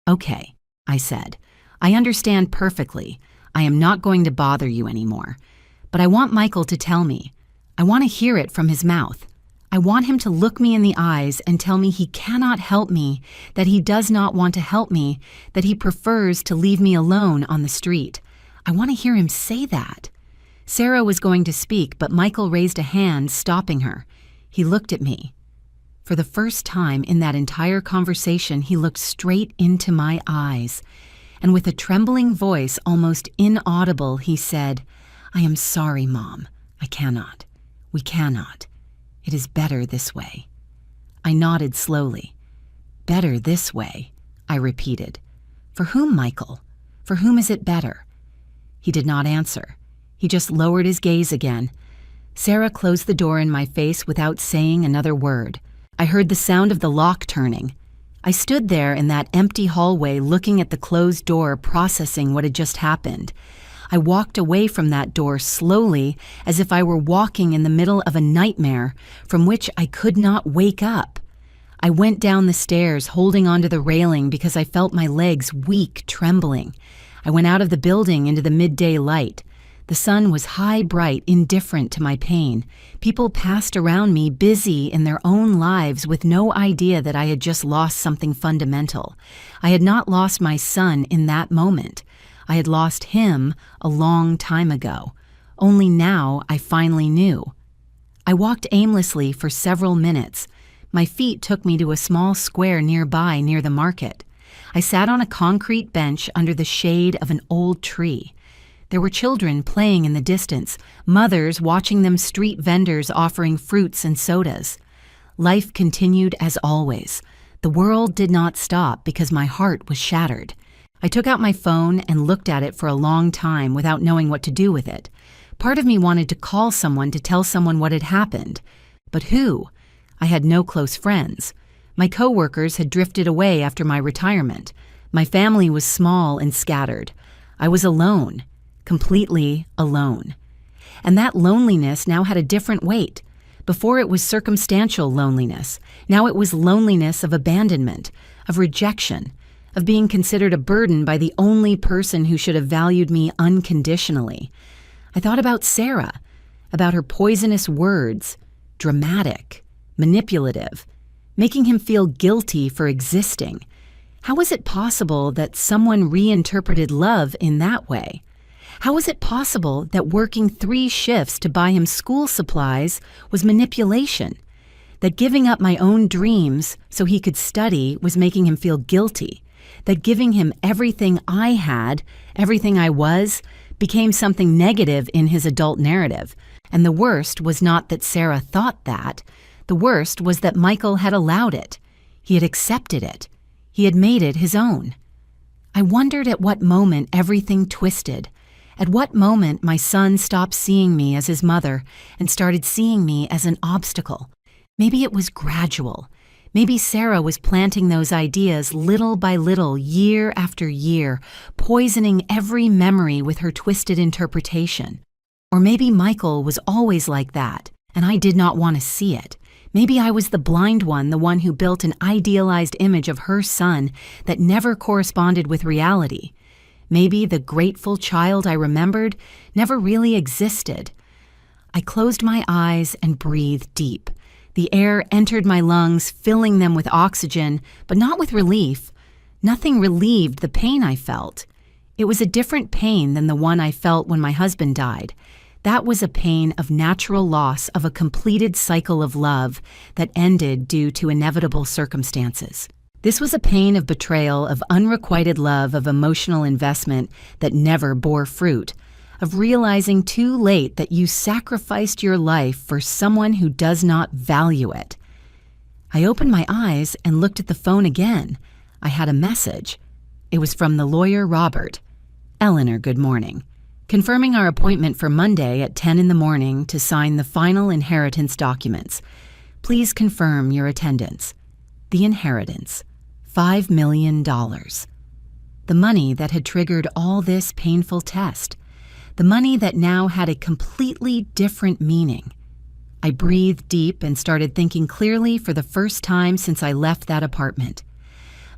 "Okay," I said. "I understand perfectly. I am not going to bother you anymore. But I want Michael to tell me. I want to hear it from his mouth. I want him to look me in the eyes and tell me he cannot help me, that he does not want to help me, that he prefers to leave me alone on the street. I want to hear him say that." Sarah was going to speak, but Michael raised a hand, stopping her. He looked at me. For the first time in that entire conversation, he looked straight into my eyes, and with a trembling voice, almost inaudible, he said, "I am sorry, Mom. I cannot. We cannot. It is better this way." I nodded slowly. "Better this way," I repeated. "For whom, Michael? For whom is it better?" He did not answer. He just lowered his gaze again. Sarah closed the door in my face without saying another word. I heard the sound of the lock turning. I stood there in that empty hallway looking at the closed door, processing what had just happened. I walked away from that door slowly, as if I were walking in the middle of a nightmare from which I could not wake up. I went down the stairs, holding onto the railing because I felt my legs weak, trembling. I went out of the building into the midday light. The sun was high, bright, indifferent to my pain. People passed around me, busy in their own lives with no idea that I had just lost something fundamental. I had not lost my son in that moment. I had lost him a long time ago. Only now I finally knew. I walked aimlessly for several minutes. My feet took me to a small square nearby near the market. I sat on a concrete bench under the shade of an old tree. There were children playing in the distance, mothers watching them, street vendors offering fruits and sodas. Life continued as always. The world did not stop because my heart was shattered. I took out my phone and looked at it for a long time without knowing what to do with it. Part of me wanted to call someone to tell someone what had happened. But who? I had no close friends. My coworkers had drifted away after my retirement. My family was small and scattered. I was alone. Completely alone. And that loneliness now had a different weight. Before it was circumstantial loneliness. Now it was loneliness of abandonment, of rejection, of being considered a burden by the only person who should have valued me unconditionally. I thought about Sarah, about her poisonous words, dramatic, manipulative, making him feel guilty for existing. How was it possible that someone reinterpreted love in that way? How was it possible that working 3 shifts to buy him school supplies was manipulation? That giving up my own dreams so he could study was making him feel guilty? That giving him everything I had, everything I was, became something negative in his adult narrative? And the worst was not that Sarah thought that. The worst was that Michael had allowed it. He had accepted it. He had made it his own. I wondered at what moment everything twisted. At what moment my son stopped seeing me as his mother and started seeing me as an obstacle. Maybe it was gradual. Maybe Sarah was planting those ideas little by little, year after year, poisoning every memory with her twisted interpretation. Or maybe Michael was always like that, and I did not want to see it. Maybe I was the blind one, the one who built an idealized image of her son that never corresponded with reality. Maybe the grateful child I remembered never really existed. I closed my eyes and breathed deep. The air entered my lungs, filling them with oxygen, but not with relief. Nothing relieved the pain I felt. It was a different pain than the one I felt when my husband died. That was a pain of natural loss of a completed cycle of love that ended due to inevitable circumstances. This was a pain of betrayal, of unrequited love, of emotional investment that never bore fruit, of realizing too late that you sacrificed your life for someone who does not value it. I opened my eyes and looked at the phone again. I had a message. It was from the lawyer, Robert. "Eleanor, good morning. Confirming our appointment for Monday at 10 in the morning to sign the final inheritance documents. Please confirm your attendance. The inheritance. $5 million. The money that had triggered all this painful test. The money that now had a completely different meaning. I breathed deep and started thinking clearly for the first time since I left that apartment.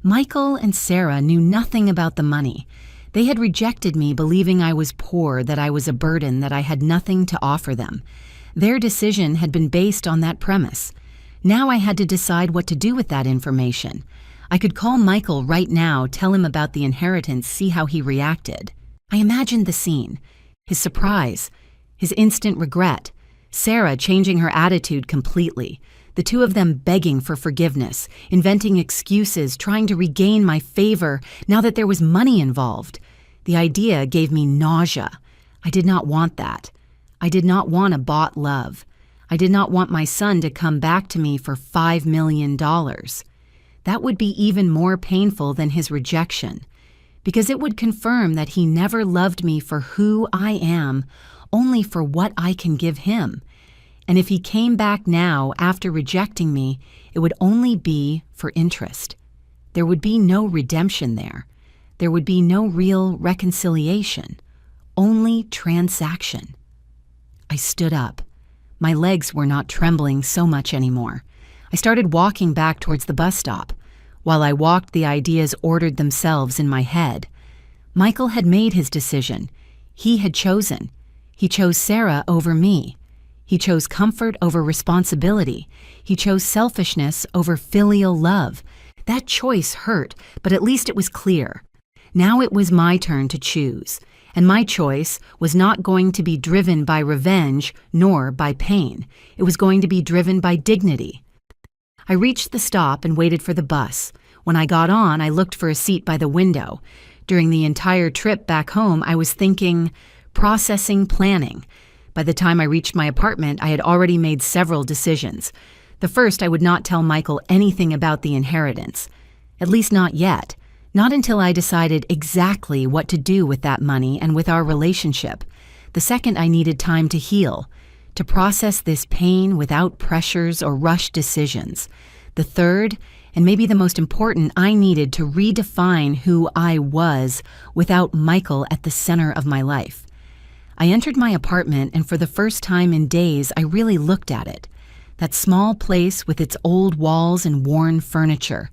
Michael and Sarah knew nothing about the money. They had rejected me, believing I was poor, that I was a burden, that I had nothing to offer them. Their decision had been based on that premise. Now I had to decide what to do with that information. I could call Michael right now, tell him about the inheritance, see how he reacted. I imagined the scene. His surprise, his instant regret, Sarah changing her attitude completely, the two of them begging for forgiveness, inventing excuses, trying to regain my favor now that there was money involved. The idea gave me nausea. I did not want that. I did not want a bought love. I did not want my son to come back to me for $5 million. That would be even more painful than his rejection, because it would confirm that he never loved me for who I am, only for what I can give him. And if he came back now after rejecting me, it would only be for interest. There would be no redemption there. There would be no real reconciliation, only transaction. I stood up. My legs were not trembling so much anymore. I started walking back towards the bus stop. While I walked, the ideas ordered themselves in my head. Michael had made his decision. He had chosen. He chose Sarah over me. He chose comfort over responsibility. He chose selfishness over filial love. That choice hurt, but at least it was clear. Now it was my turn to choose, and my choice was not going to be driven by revenge nor by pain. It was going to be driven by dignity. I reached the stop and waited for the bus. When I got on, I looked for a seat by the window. During the entire trip back home, I was thinking, processing, planning. By the time I reached my apartment, I had already made several decisions. The first, I would not tell Michael anything about the inheritance. At least not yet. Not until I decided exactly what to do with that money and with our relationship. The second, I needed time to heal, to process this pain without pressures or rushed decisions. The third, and maybe the most important, I needed to redefine who I was without Michael at the center of my life. I entered my apartment, and for the first time in days, I really looked at it. That small place with its old walls and worn furniture.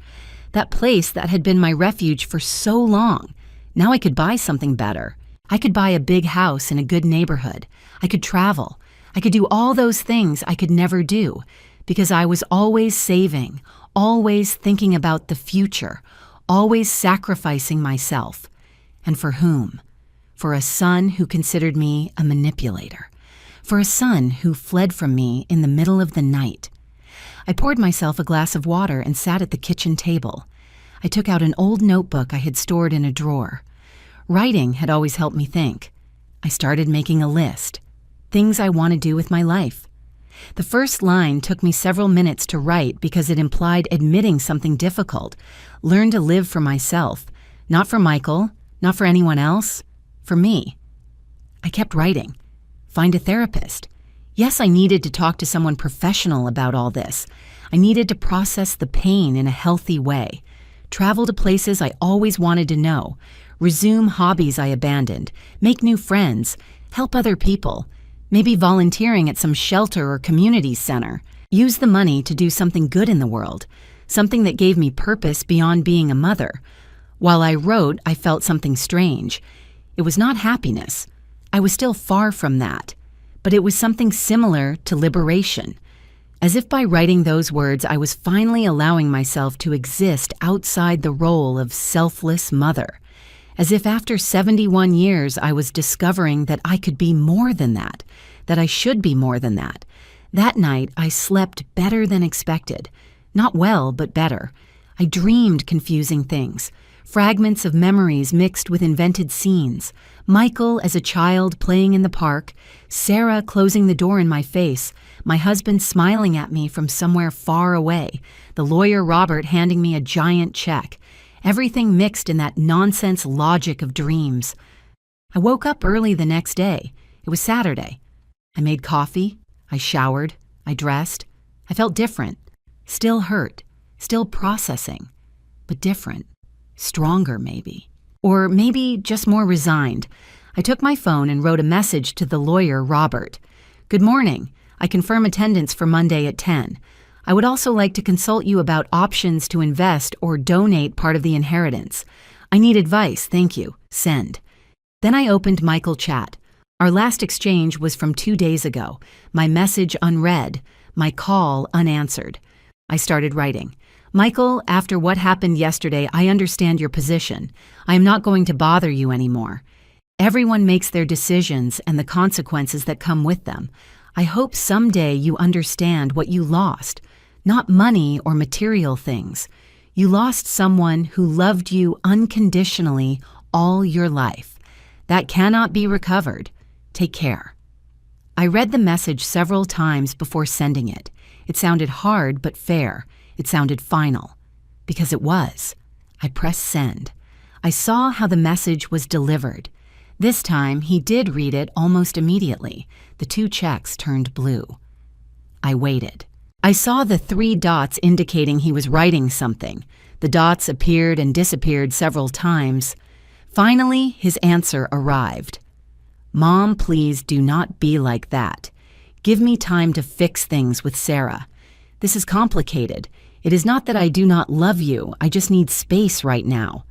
That place that had been my refuge for so long. Now I could buy something better. I could buy a big house in a good neighborhood. I could travel. I could do all those things I could never do, because I was always saving, always thinking about the future, always sacrificing myself. And for whom? For a son who considered me a manipulator. For a son who fled from me in the middle of the night. I poured myself a glass of water and sat at the kitchen table. I took out an old notebook I had stored in a drawer. Writing had always helped me think. I started making a list. Things I want to do with my life. The first line took me several minutes to write because it implied admitting something difficult. Learn to live for myself. Not for Michael, not for anyone else. For me. I kept writing. Find a therapist. Yes, I needed to talk to someone professional about all this. I needed to process the pain in a healthy way. Travel to places I always wanted to know. Resume hobbies I abandoned. Make new friends. Help other people. Maybe volunteering at some shelter or community center. Use the money to do something good in the world. Something that gave me purpose beyond being a mother. While I wrote, I felt something strange. It was not happiness. I was still far from that. but it was something similar to liberation. As if by writing those words, I was finally allowing myself to exist outside the role of selfless mother. As if after 71 years I was discovering that I could be more than that I should be more than that. That night I slept better than expected. Not well, but better. I dreamed confusing things. Fragments of memories mixed with invented scenes. Michael as a child playing in the park, Sarah closing the door in my face, my husband smiling at me from somewhere far away, the lawyer Robert handing me a giant check. Everything mixed in that nonsense logic of dreams. I woke up early the next day. It was Saturday. I made coffee. I showered. I dressed. I felt different. Still hurt. Still processing. But different. Stronger, maybe. Or maybe just more resigned. I took my phone and wrote a message to the lawyer, Robert. Good morning. I confirm attendance for Monday at 10. I would also like to consult you about options to invest or donate part of the inheritance. I need advice, thank you. Send. Then I opened Michael Chat. Our last exchange was from 2 days ago. My message unread. My call unanswered. I started writing. Michael, after what happened yesterday, I understand your position. I am not going to bother you anymore. Everyone makes their decisions and the consequences that come with them. I hope someday you understand what you lost. Not money or material things. You lost someone who loved you unconditionally all your life. That cannot be recovered. Take care. I read the message several times before sending it. It sounded hard but fair. It sounded final. Because it was. I pressed send. I saw how the message was delivered. This time, he did read it almost immediately. The 2 checks turned blue. I waited. I saw the 3 dots indicating he was writing something. The dots appeared and disappeared several times. Finally, his answer arrived. Mom, please do not be like that. Give me time to fix things with Sarah. This is complicated. It is not that I do not love you. I just need space right now.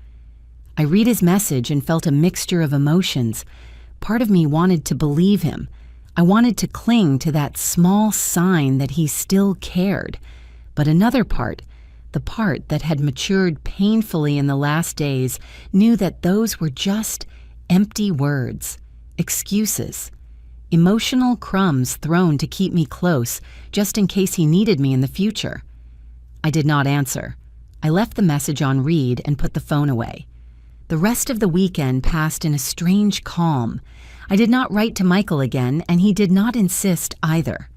I read his message and felt a mixture of emotions. Part of me wanted to believe him. I wanted to cling to that small sign that he still cared. But another part, the part that had matured painfully in the last days, knew that those were just empty words, excuses, emotional crumbs thrown to keep me close, just in case he needed me in the future. I did not answer. I left the message on read and put the phone away. The rest of the weekend passed in a strange calm. I did not write to Michael again, and he did not insist either.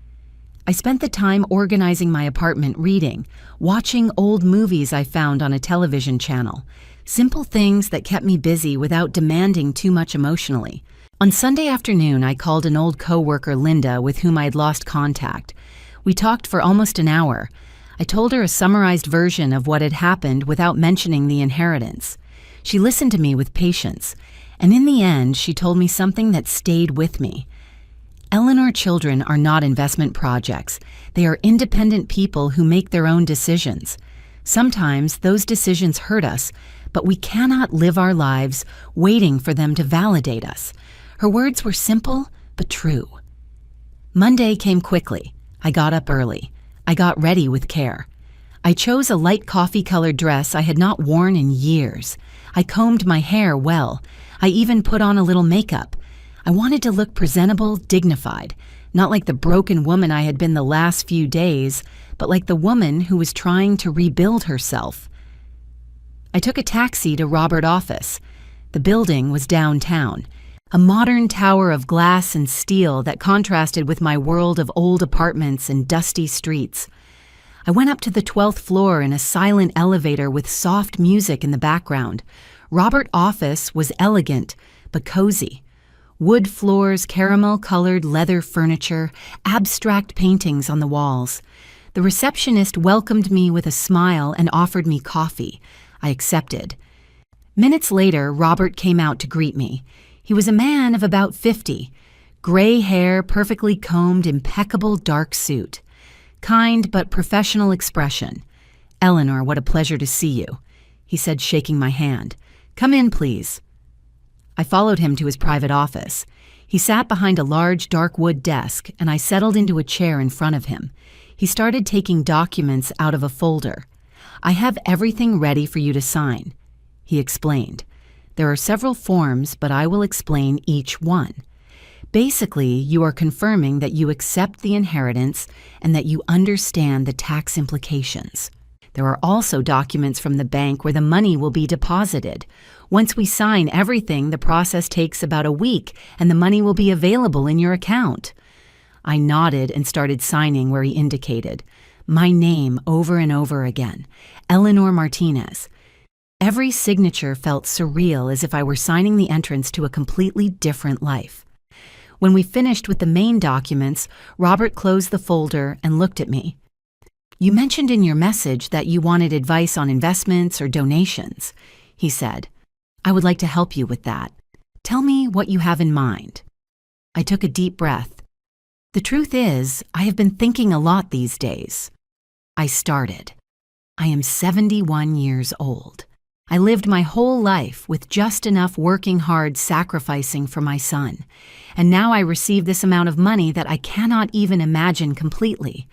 I spent the time organizing my apartment, reading, watching old movies I found on a television channel. Simple things that kept me busy without demanding too much emotionally. On Sunday afternoon, I called an old coworker, Linda, with whom I had lost contact. We talked for almost an hour. I told her a summarized version of what had happened without mentioning the inheritance. She listened to me with patience, and in the end, she told me something that stayed with me. Eleanor children are not investment projects. They are independent people who make their own decisions. Sometimes those decisions hurt us, but we cannot live our lives waiting for them to validate us. Her words were simple, but true. Monday came quickly. I got up early. I got ready with care. I chose a light coffee-colored dress I had not worn in years. I combed my hair well. I even put on a little makeup. I wanted to look presentable, dignified, not like the broken woman I had been the last few days, but like the woman who was trying to rebuild herself. I took a taxi to Robert's office. The building was downtown, a modern tower of glass and steel that contrasted with my world of old apartments and dusty streets. I went up to the 12th floor in a silent elevator with soft music in the background. Robert's office was elegant, but cozy. Wood floors, caramel-colored leather furniture, abstract paintings on the walls. The receptionist welcomed me with a smile and offered me coffee. I accepted. Minutes later, Robert came out to greet me. He was a man of about 50. Gray hair, perfectly combed, impeccable dark suit. Kind but professional expression. "Eleanor, what a pleasure to see you," he said, shaking my hand. "Come in, please." I followed him to his private office. He sat behind a large dark wood desk, and I settled into a chair in front of him. He started taking documents out of a folder. "I have everything ready for you to sign," he explained. "There are several forms, but I will explain each one. Basically, you are confirming that you accept the inheritance and that you understand the tax implications. There are also documents from the bank where the money will be deposited. Once we sign everything, the process takes about a week and the money will be available in your account." I nodded and started signing where he indicated. My name over and over again, Eleanor Martinez. Every signature felt surreal, as if I were signing the entrance to a completely different life. When we finished with the main documents, Robert closed the folder and looked at me. "You mentioned in your message that you wanted advice on investments or donations," he said. "I would like to help you with that. Tell me what you have in mind." I took a deep breath. "The truth is, I have been thinking a lot these days." I started. "I am 71 years old. I lived my whole life with just enough working hard sacrificing for my son, and now I receive this amount of money that I cannot even imagine completely.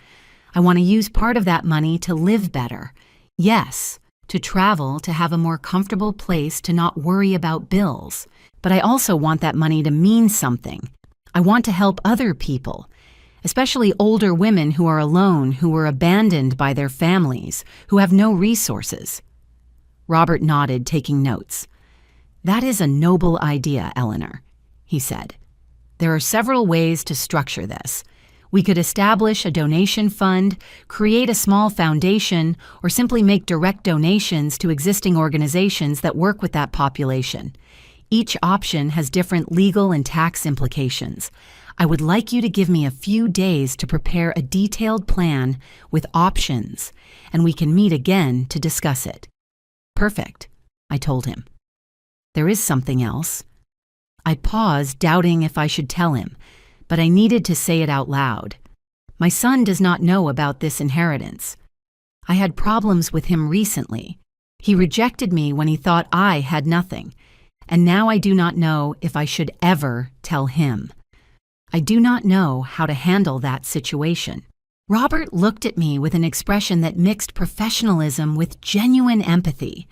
I want to use part of that money to live better. Yes, to travel, to have a more comfortable place, to not worry about bills. But I also want that money to mean something. I want to help other people, especially older women who are alone, who were abandoned by their families, who have no resources." Robert nodded, taking notes. "That is a noble idea, Eleanor," he said. "There are several ways to structure this. We could establish a donation fund, create a small foundation, or simply make direct donations to existing organizations that work with that population. Each option has different legal and tax implications. I would like you to give me a few days to prepare a detailed plan with options, and we can meet again to discuss it." "Perfect," I told him. "There is something else." I paused, doubting if I should tell him, but I needed to say it out loud. "My son does not know about this inheritance. I had problems with him recently. He rejected me when he thought I had nothing, and now I do not know if I should ever tell him. I do not know how to handle that situation." Robert looked at me with an expression that mixed professionalism with genuine empathy.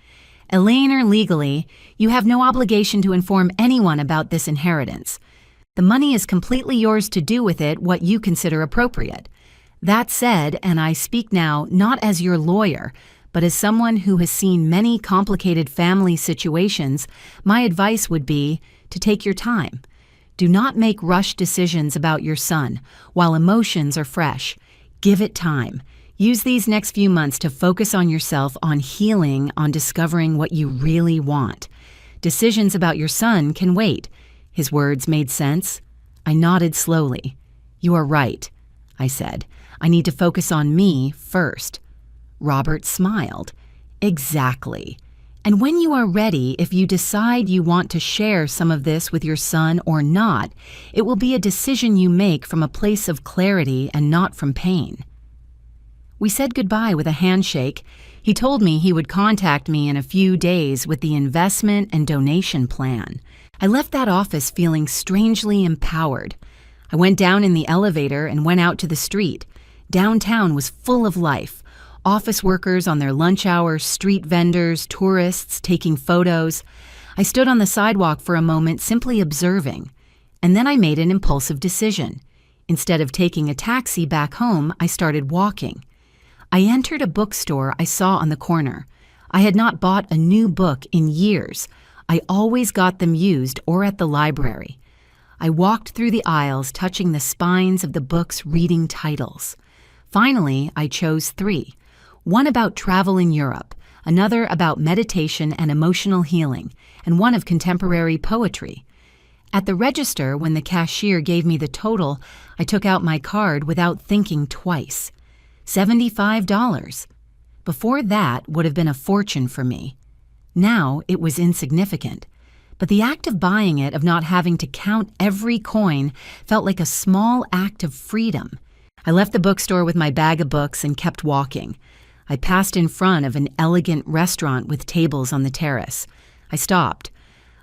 "Eleanor, legally, you have no obligation to inform anyone about this inheritance. The money is completely yours to do with it what you consider appropriate. That said, and I speak now not as your lawyer, but as someone who has seen many complicated family situations, my advice would be to take your time. Do not make rushed decisions about your son while emotions are fresh. Give it time. Use these next few months to focus on yourself, on healing, on discovering what you really want. Decisions about your son can wait." His words made sense. I nodded slowly. "You are right," I said. "I need to focus on me first." Robert smiled. "Exactly. And when you are ready, if you decide you want to share some of this with your son or not, it will be a decision you make from a place of clarity and not from pain." We said goodbye with a handshake. He told me he would contact me in a few days with the investment and donation plan. I left that office feeling strangely empowered. I went down in the elevator and went out to the street. Downtown was full of life. Office workers on their lunch hours, street vendors, tourists taking photos. I stood on the sidewalk for a moment, simply observing. And then I made an impulsive decision. Instead of taking a taxi back home, I started walking. I entered a bookstore I saw on the corner. I had not bought a new book in years. I always got them used or at the library. I walked through the aisles, touching the spines of the books, reading titles. Finally, I chose 3. One about travel in Europe, another about meditation and emotional healing, and one of contemporary poetry. At the register, when the cashier gave me the total, I took out my card without thinking twice. $75. Before that would have been a fortune for me. Now it was insignificant. But the act of buying it, of not having to count every coin, felt like a small act of freedom. I left the bookstore with my bag of books and kept walking. I passed in front of an elegant restaurant with tables on the terrace. I stopped.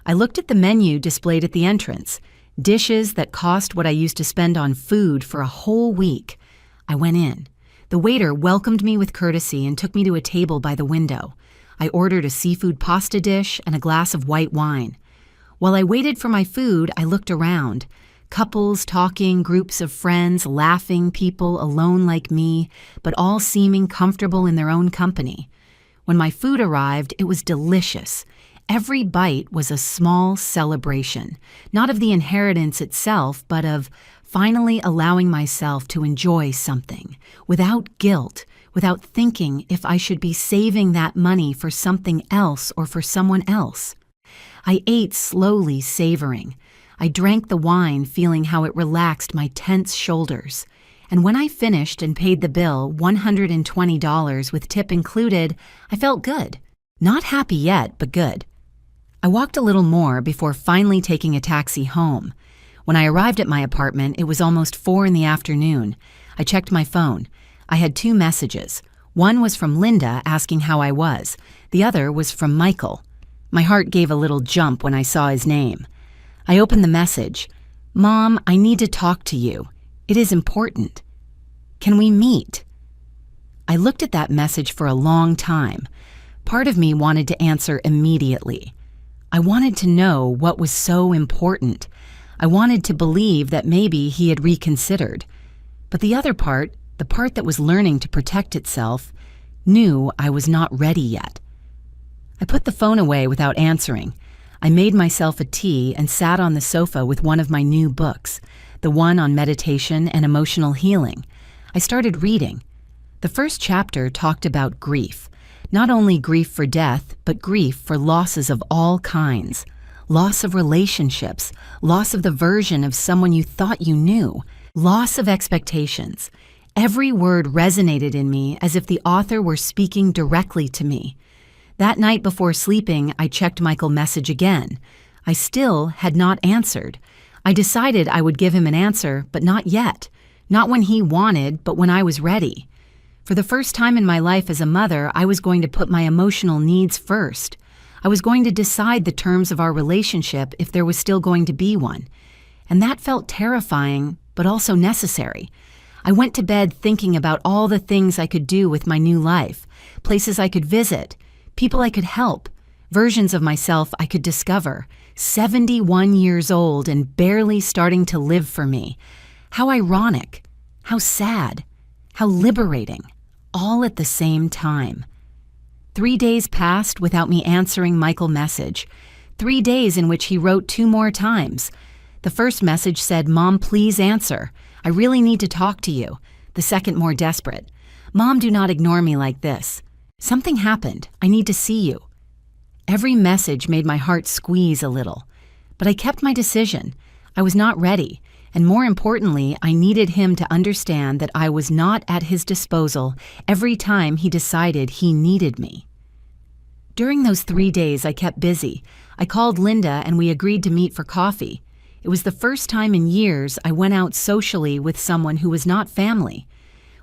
I looked at the menu displayed at the entrance. Dishes that cost what I used to spend on food for a whole week. I went in. The waiter welcomed me with courtesy and took me to a table by the window. I ordered a seafood pasta dish and a glass of white wine. While I waited for my food, I looked around. Couples talking, groups of friends, laughing, people alone like me, but all seeming comfortable in their own company. When my food arrived, it was delicious. Every bite was a small celebration, not of the inheritance itself, but of finally allowing myself to enjoy something, without guilt, without thinking if I should be saving that money for something else or for someone else. I ate slowly, savoring. I drank the wine, feeling how it relaxed my tense shoulders. And when I finished and paid the bill, $120 with tip included, I felt good. Not happy yet, but good. I walked a little more before finally taking a taxi home. When I arrived at my apartment, it was almost 4 in the afternoon. I checked my phone. I had 2 messages. One was from Linda asking how I was. The other was from Michael. My heart gave a little jump when I saw his name. I opened the message. "Mom, I need to talk to you. It is important. Can we meet?" I looked at that message for a long time. Part of me wanted to answer immediately. I wanted to know what was so important. I wanted to believe that maybe he had reconsidered. But the other part, the part that was learning to protect itself, knew I was not ready yet. I put the phone away without answering. I made myself a tea and sat on the sofa with one of my new books, the one on meditation and emotional healing. I started reading. The first chapter talked about grief. Not only grief for death, but grief for losses of all kinds. Loss of relationships, loss of the version of someone you thought you knew, loss of expectations. Every word resonated in me as if the author were speaking directly to me. That night before sleeping, I checked Michael's message again. I still had not answered. I decided I would give him an answer, but not yet. Not when he wanted, but when I was ready. For the first time in my life as a mother, I was going to put my emotional needs first. I was going to decide the terms of our relationship if there was still going to be one. And that felt terrifying, but also necessary. I went to bed thinking about all the things I could do with my new life, places I could visit, people I could help, versions of myself I could discover, 71 years old and barely starting to live for me. How ironic, how sad, how liberating, all at the same time. 3 days passed without me answering Michael's message. 3 days in which he wrote 2 more times. The first message said, "Mom, please answer. I really need to talk to you." The second more desperate. "Mom, do not ignore me like this. Something happened. I need to see you." Every message made my heart squeeze a little. But I kept my decision. I was not ready. And more importantly, I needed him to understand that I was not at his disposal every time he decided he needed me. During those 3 days, I kept busy. I called Linda and we agreed to meet for coffee. It was the first time in years I went out socially with someone who was not family.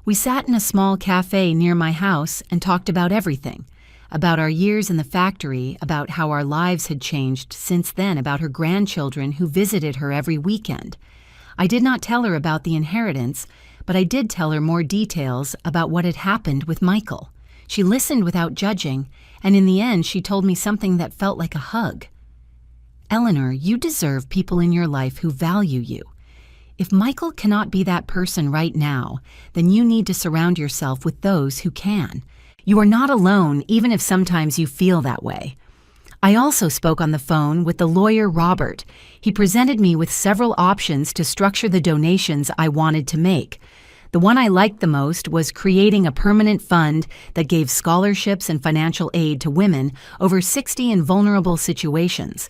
We sat in a small cafe near my house and talked about everything. About our years in the factory, about how our lives had changed since then, about her grandchildren who visited her every weekend. I did not tell her about the inheritance, but I did tell her more details about what had happened with Michael. She listened without judging, and in the end she told me something that felt like a hug. "Eleanor, you deserve people in your life who value you. If Michael cannot be that person right now, then you need to surround yourself with those who can. You are not alone, even if sometimes you feel that way." I also spoke on the phone with the lawyer Robert. He presented me with several options to structure the donations I wanted to make. The one I liked the most was creating a permanent fund that gave scholarships and financial aid to women over 60 in vulnerable situations.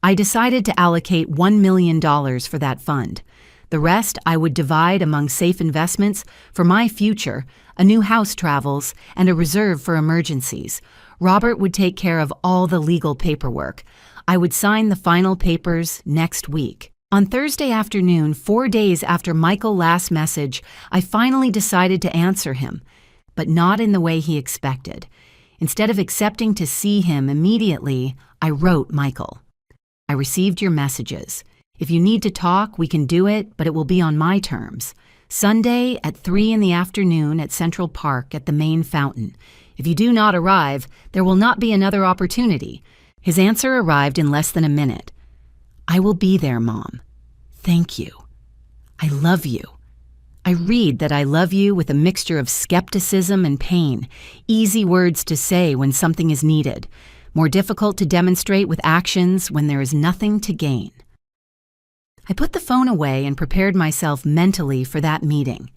I decided to allocate $1 million for that fund. The rest I would divide among safe investments for my future, a new house travels, and a reserve for emergencies. Robert would take care of all the legal paperwork. I would sign the final papers next week. On Thursday afternoon, 4 days after Michael's last message, I finally decided to answer him, but not in the way he expected. Instead of accepting to see him immediately, I wrote Michael. "I received your messages. If you need to talk, we can do it, but it will be on my terms. Sunday at 3 in the afternoon at Central Park at the main fountain. If you do not arrive, there will not be another opportunity." His answer arrived in less than a minute. "I will be there, Mom. Thank you. I love you." I read that I love you with a mixture of skepticism and pain, easy words to say when something is needed, more difficult to demonstrate with actions when there is nothing to gain. I put the phone away and prepared myself mentally for that meeting.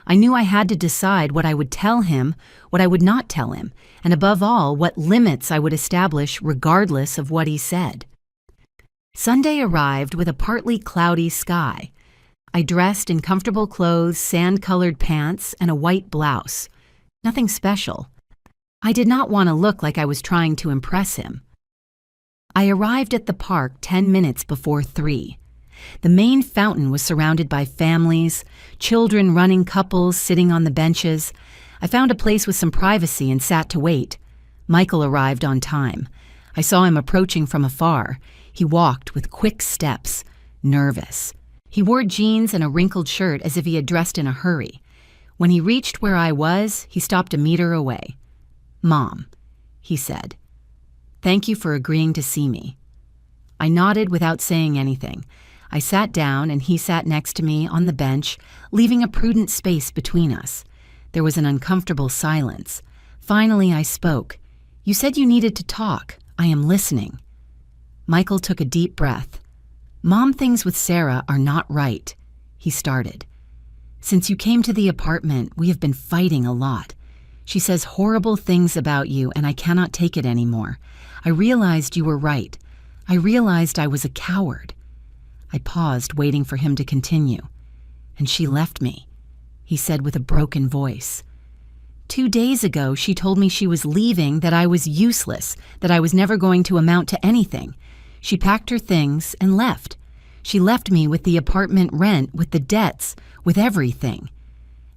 I knew I had to decide what I would tell him, what I would not tell him, and above all, what limits I would establish regardless of what he said. Sunday arrived with a partly cloudy sky. I dressed in comfortable clothes, sand-colored pants, and a white blouse. Nothing special. I did not want to look like I was trying to impress him. I arrived at the park 10 minutes before 3. The main fountain was surrounded by families, children running, couples sitting on the benches. I found a place with some privacy and sat to wait. Michael arrived on time. I saw him approaching from afar. He walked with quick steps, nervous. He wore jeans and a wrinkled shirt as if he had dressed in a hurry. When he reached where I was, he stopped a meter away. "Mom," he said. "Thank you for agreeing to see me." I nodded without saying anything. I sat down and he sat next to me on the bench, leaving a prudent space between us. There was an uncomfortable silence. Finally, I spoke. "You said you needed to talk. I am listening." Michael took a deep breath. "Mom, things with Sarah are not right," he started. "Since you came to the apartment, we have been fighting a lot. She says horrible things about you, and I cannot take it anymore. I realized you were right. I realized I was a coward." I paused, waiting for him to continue. "And she left me," he said with a broken voice. 2 days ago, she told me she was leaving, that I was useless, that I was never going to amount to anything. She packed her things and left. She left me with the apartment rent, with the debts, with everything.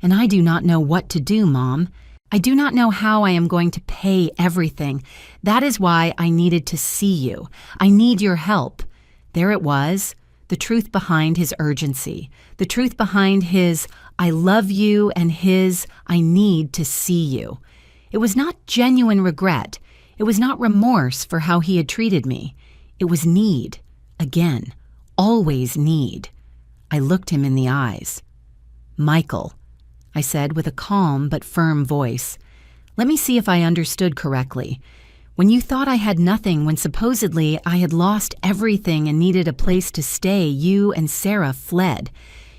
And I do not know what to do, Mom. I do not know how I am going to pay everything. That is why I needed to see you. I need your help." There it was, the truth behind his urgency, the truth behind his "I love you" and his "I need to see you." It was not genuine regret. It was not remorse for how he had treated me. It was need. Again, always need. I looked him in the eyes. "Michael," I said with a calm but firm voice, "let me see if I understood correctly. When you thought I had nothing, when supposedly I had lost everything and needed a place to stay, you and Sarah fled.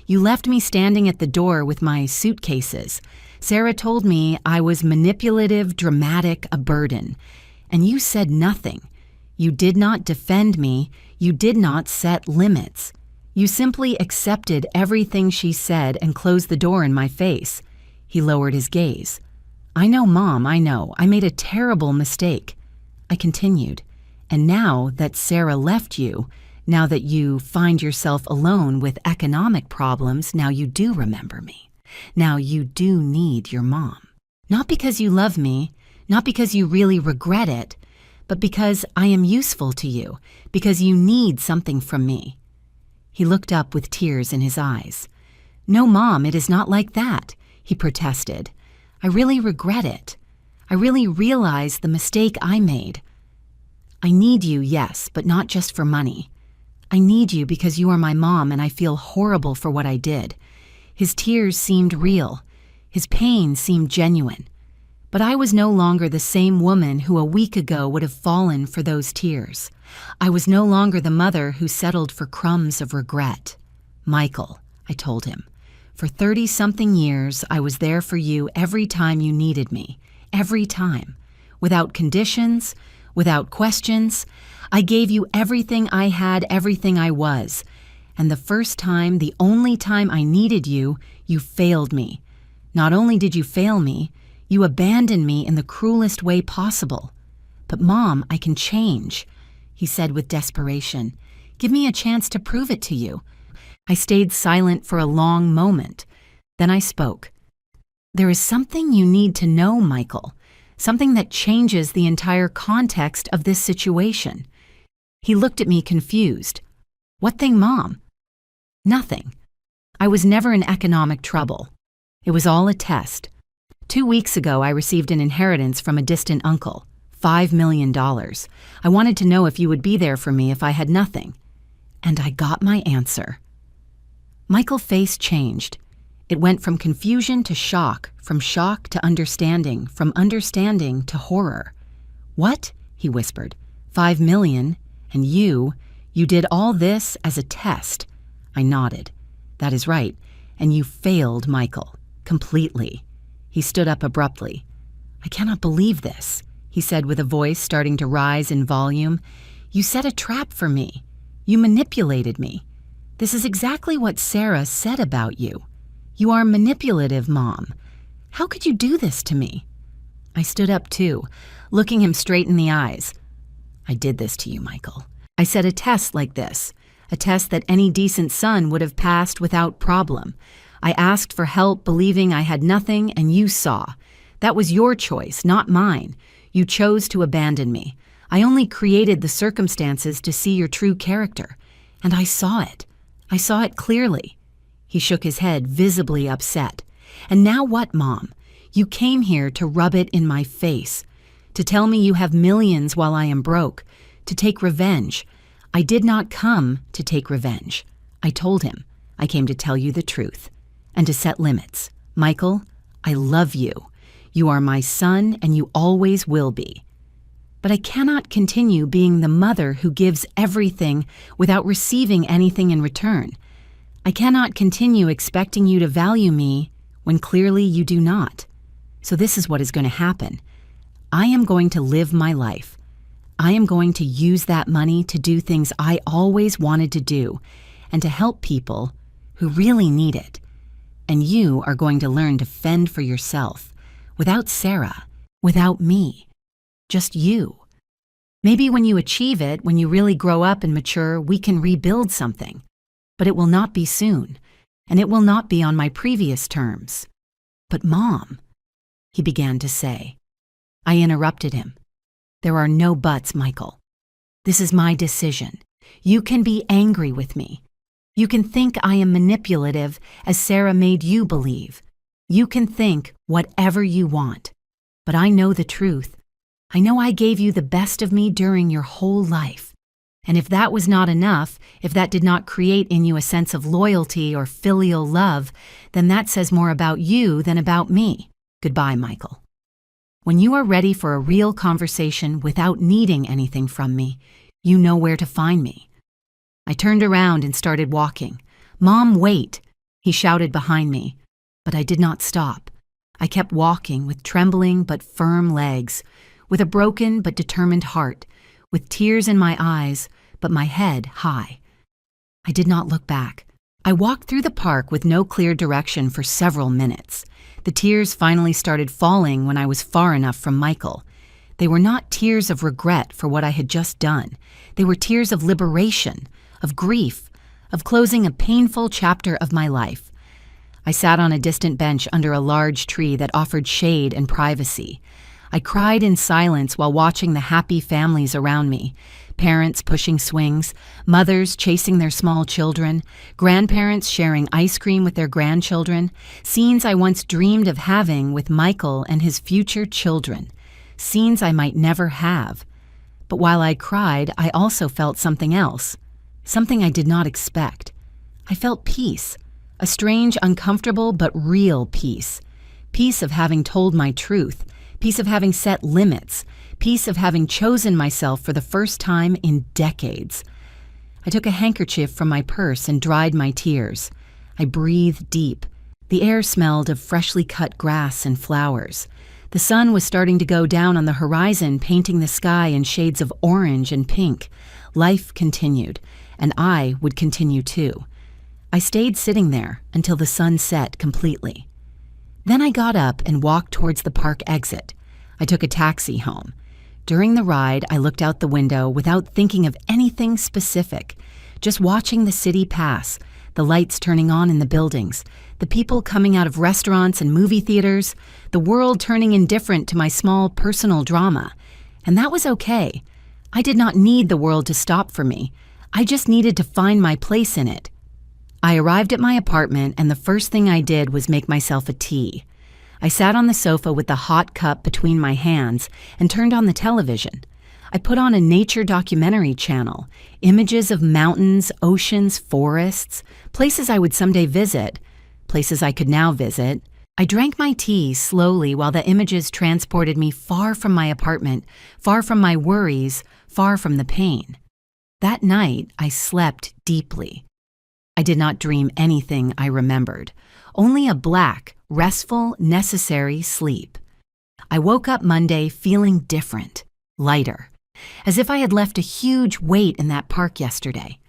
You left me standing at the door with my suitcases. Sarah told me I was manipulative, dramatic, a burden. And you said nothing. You did not defend me. You did not set limits. You simply accepted everything she said and closed the door in my face." He lowered his gaze. "I know, Mom, I know. I made a terrible mistake." I continued. "And now that Sarah left you, now that you find yourself alone with economic problems, now you do remember me. Now you do need your mom. Not because you love me, not because you really regret it, but because I am useful to you, because you need something from me." He looked up with tears in his eyes. "No, Mom, it is not like that," he protested. "I really regret it. I really realize the mistake I made. I need you, yes, but not just for money. I need you because you are my mom and I feel horrible for what I did." His tears seemed real. His pain seemed genuine. But I was no longer the same woman who a week ago would have fallen for those tears. I was no longer the mother who settled for crumbs of regret. "Michael," I told him, "for 30-something years I was there for you every time you needed me, every time. Without conditions, without questions. I gave you everything I had, everything I was. And the first time, the only time I needed you, you failed me. Not only did you fail me, you abandoned me in the cruelest way possible. But Mom, I can change," he said with desperation. "Give me a chance to prove it to you." I stayed silent for a long moment. Then I spoke. "There is something you need to know, Michael, something that changes the entire context of this situation." He looked at me confused. What thing, Mom? Nothing. I was never in economic trouble. It was all a test. 2 weeks ago, I received an inheritance from a distant uncle, $5 million. I wanted to know if you would be there for me if I had nothing. And I got my answer. Michael's face changed. It went from confusion to shock, from shock to understanding, from understanding to horror. What? He whispered. 5 million? And you did all this as a test. I nodded. That is right. And you failed, Michael. Completely. He stood up abruptly. I cannot believe this, he said with a voice starting to rise in volume. You set a trap for me. You manipulated me. This is exactly what Sarah said about you. You are manipulative, Mom. How could you do this to me? I stood up too, looking him straight in the eyes. I did this to you, Michael. I set a test like this, a test that any decent son would have passed without problem. I asked for help believing I had nothing, and you saw. That was your choice, not mine. You chose to abandon me. I only created the circumstances to see your true character, and I saw it. I saw it clearly. He shook his head, visibly upset. And now what, Mom? You came here to rub it in my face, to tell me you have millions while I am broke, to take revenge. I did not come to take revenge. I told him. I came to tell you the truth. And to set limits. Michael, I love you. You are my son, and you always will be. But I cannot continue being the mother who gives everything without receiving anything in return. I cannot continue expecting you to value me when clearly you do not. So this is what is going to happen. I am going to live my life. I am going to use that money to do things I always wanted to do and to help people who really need it. And you are going to learn to fend for yourself, without Sarah, without me, just you. Maybe when you achieve it, when you really grow up and mature, we can rebuild something. But it will not be soon, and it will not be on my previous terms. But Mom, he began to say. I interrupted him. There are no buts, Michael. This is my decision. You can be angry with me. You can think I am manipulative, as Sarah made you believe. You can think whatever you want. But I know the truth. I know I gave you the best of me during your whole life. And if that was not enough, if that did not create in you a sense of loyalty or filial love, then that says more about you than about me. Goodbye, Michael. When you are ready for a real conversation without needing anything from me, you know where to find me. I turned around and started walking. Mom, wait, he shouted behind me. But I did not stop. I kept walking with trembling but firm legs, with a broken but determined heart, with tears in my eyes, but my head high. I did not look back. I walked through the park with no clear direction for several minutes. The tears finally started falling when I was far enough from Michael. They were not tears of regret for what I had just done. They were tears of liberation, of grief, of closing a painful chapter of my life. I sat on a distant bench under a large tree that offered shade and privacy. I cried in silence while watching the happy families around me. Parents pushing swings, mothers chasing their small children, grandparents sharing ice cream with their grandchildren, scenes I once dreamed of having with Michael and his future children, scenes I might never have. But while I cried, I also felt something else, something I did not expect. I felt peace, a strange, uncomfortable but real peace. Peace of having told my truth, peace of having set limits, peace of having chosen myself for the first time in decades. I took a handkerchief from my purse and dried my tears. I breathed deep. The air smelled of freshly cut grass and flowers. The sun was starting to go down on the horizon, painting the sky in shades of orange and pink. Life continued, and I would continue too. I stayed sitting there until the sun set completely. Then I got up and walked towards the park exit. I took a taxi home. During the ride, I looked out the window without thinking of anything specific, just watching the city pass, the lights turning on in the buildings, the people coming out of restaurants and movie theaters, the world turning indifferent to my small personal drama. And that was okay. I did not need the world to stop for me. I just needed to find my place in it. I arrived at my apartment, and the first thing I did was make myself a tea. I sat on the sofa with the hot cup between my hands and turned on the television. I put on a nature documentary channel, images of mountains, oceans, forests, places I would someday visit, places I could now visit. I drank my tea slowly while the images transported me far from my apartment, far from my worries, far from the pain. That night, I slept deeply. I did not dream anything I remembered, only a black, restful, necessary sleep. I woke up Monday feeling different, lighter, as if I had left a huge weight in that park yesterday.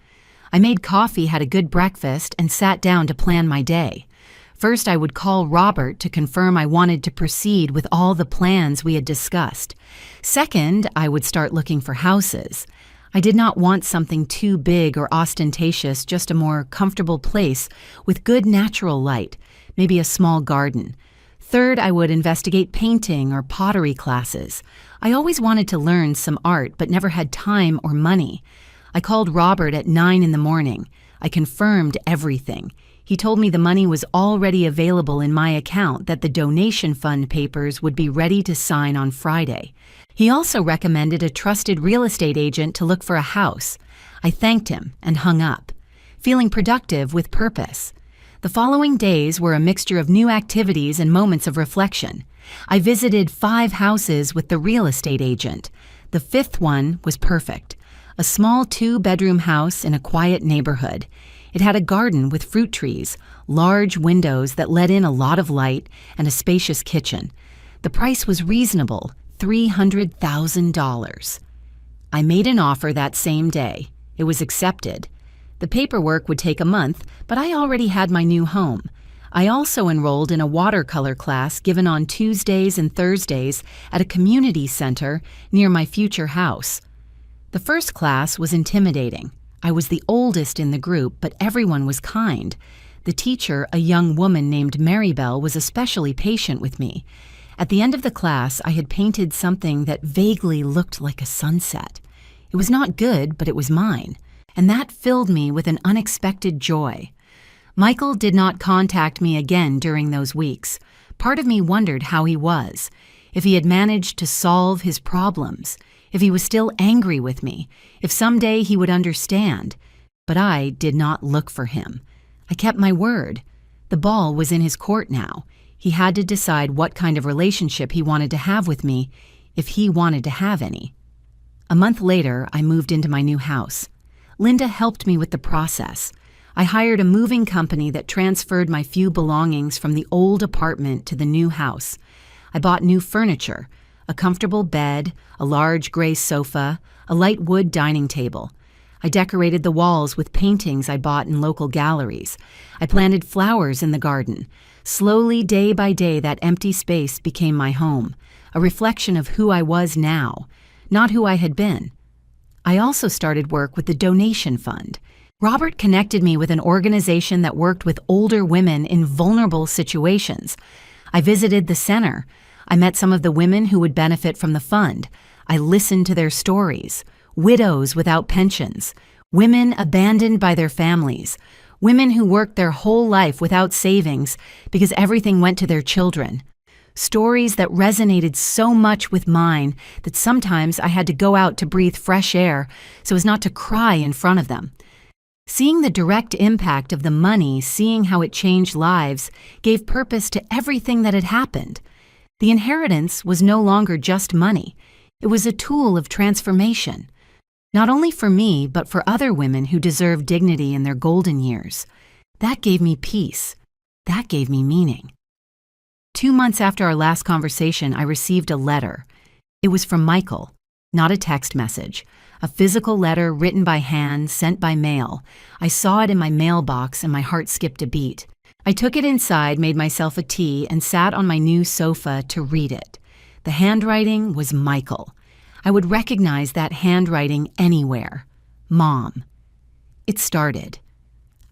I made coffee, had a good breakfast, and sat down to plan my day. First, I would call Robert to confirm I wanted to proceed with all the plans we had discussed. Second, I would start looking for houses. I did not want something too big or ostentatious, just a more comfortable place with good natural light, maybe a small garden. Third, I would investigate painting or pottery classes. I always wanted to learn some art but never had time or money. I called Robert at 9 in the morning. I confirmed everything. He told me the money was already available in my account, that the donation fund papers would be ready to sign on Friday. He also recommended a trusted real estate agent to look for a house. I thanked him and hung up, feeling productive with purpose. The following days were a mixture of new activities and moments of reflection. I visited 5 houses with the real estate agent. The 5th one was perfect. A small 2-bedroom house in a quiet neighborhood. It had a garden with fruit trees, large windows that let in a lot of light, and a spacious kitchen. The price was reasonable, $300,000. I made an offer that same day. It was accepted. The paperwork would take a month, but I already had my new home. I also enrolled in a watercolor class given on Tuesdays and Thursdays at a community center near my future house. The first class was intimidating. I was the oldest in the group, but everyone was kind. The teacher, a young woman named Maribel, was especially patient with me. At the end of the class, I had painted something that vaguely looked like a sunset. It was not good, but it was mine, and that filled me with an unexpected joy. Michael did not contact me again during those weeks. Part of me wondered how he was, if he had managed to solve his problems, if he was still angry with me, if someday he would understand. But I did not look for him. I kept my word. The ball was in his court now. He had to decide what kind of relationship he wanted to have with me, if he wanted to have any. A month later, I moved into my new house. Linda helped me with the process. I hired a moving company that transferred my few belongings from the old apartment to the new house. I bought new furniture, a comfortable bed, a large gray sofa, a light wood dining table. I decorated the walls with paintings I bought in local galleries. I planted flowers in the garden. Slowly, day by day, that empty space became my home, a reflection of who I was now, not who I had been. I also started work with the donation fund. Robert connected me with an organization that worked with older women in vulnerable situations. I visited the center. I met some of the women who would benefit from the fund. I listened to their stories. Widows without pensions, women abandoned by their families, women who worked their whole life without savings because everything went to their children. Stories that resonated so much with mine that sometimes I had to go out to breathe fresh air so as not to cry in front of them. Seeing the direct impact of the money, seeing how it changed lives, gave purpose to everything that had happened. The inheritance was no longer just money. It was a tool of transformation. Not only for me, but for other women who deserve dignity in their golden years. That gave me peace. That gave me meaning. 2 months after our last conversation, I received a letter. It was from Michael, not a text message. A physical letter written by hand, sent by mail. I saw it in my mailbox and my heart skipped a beat. I took it inside, made myself a tea, and sat on my new sofa to read it. The handwriting was Michael. I would recognize that handwriting anywhere. Mom. It started.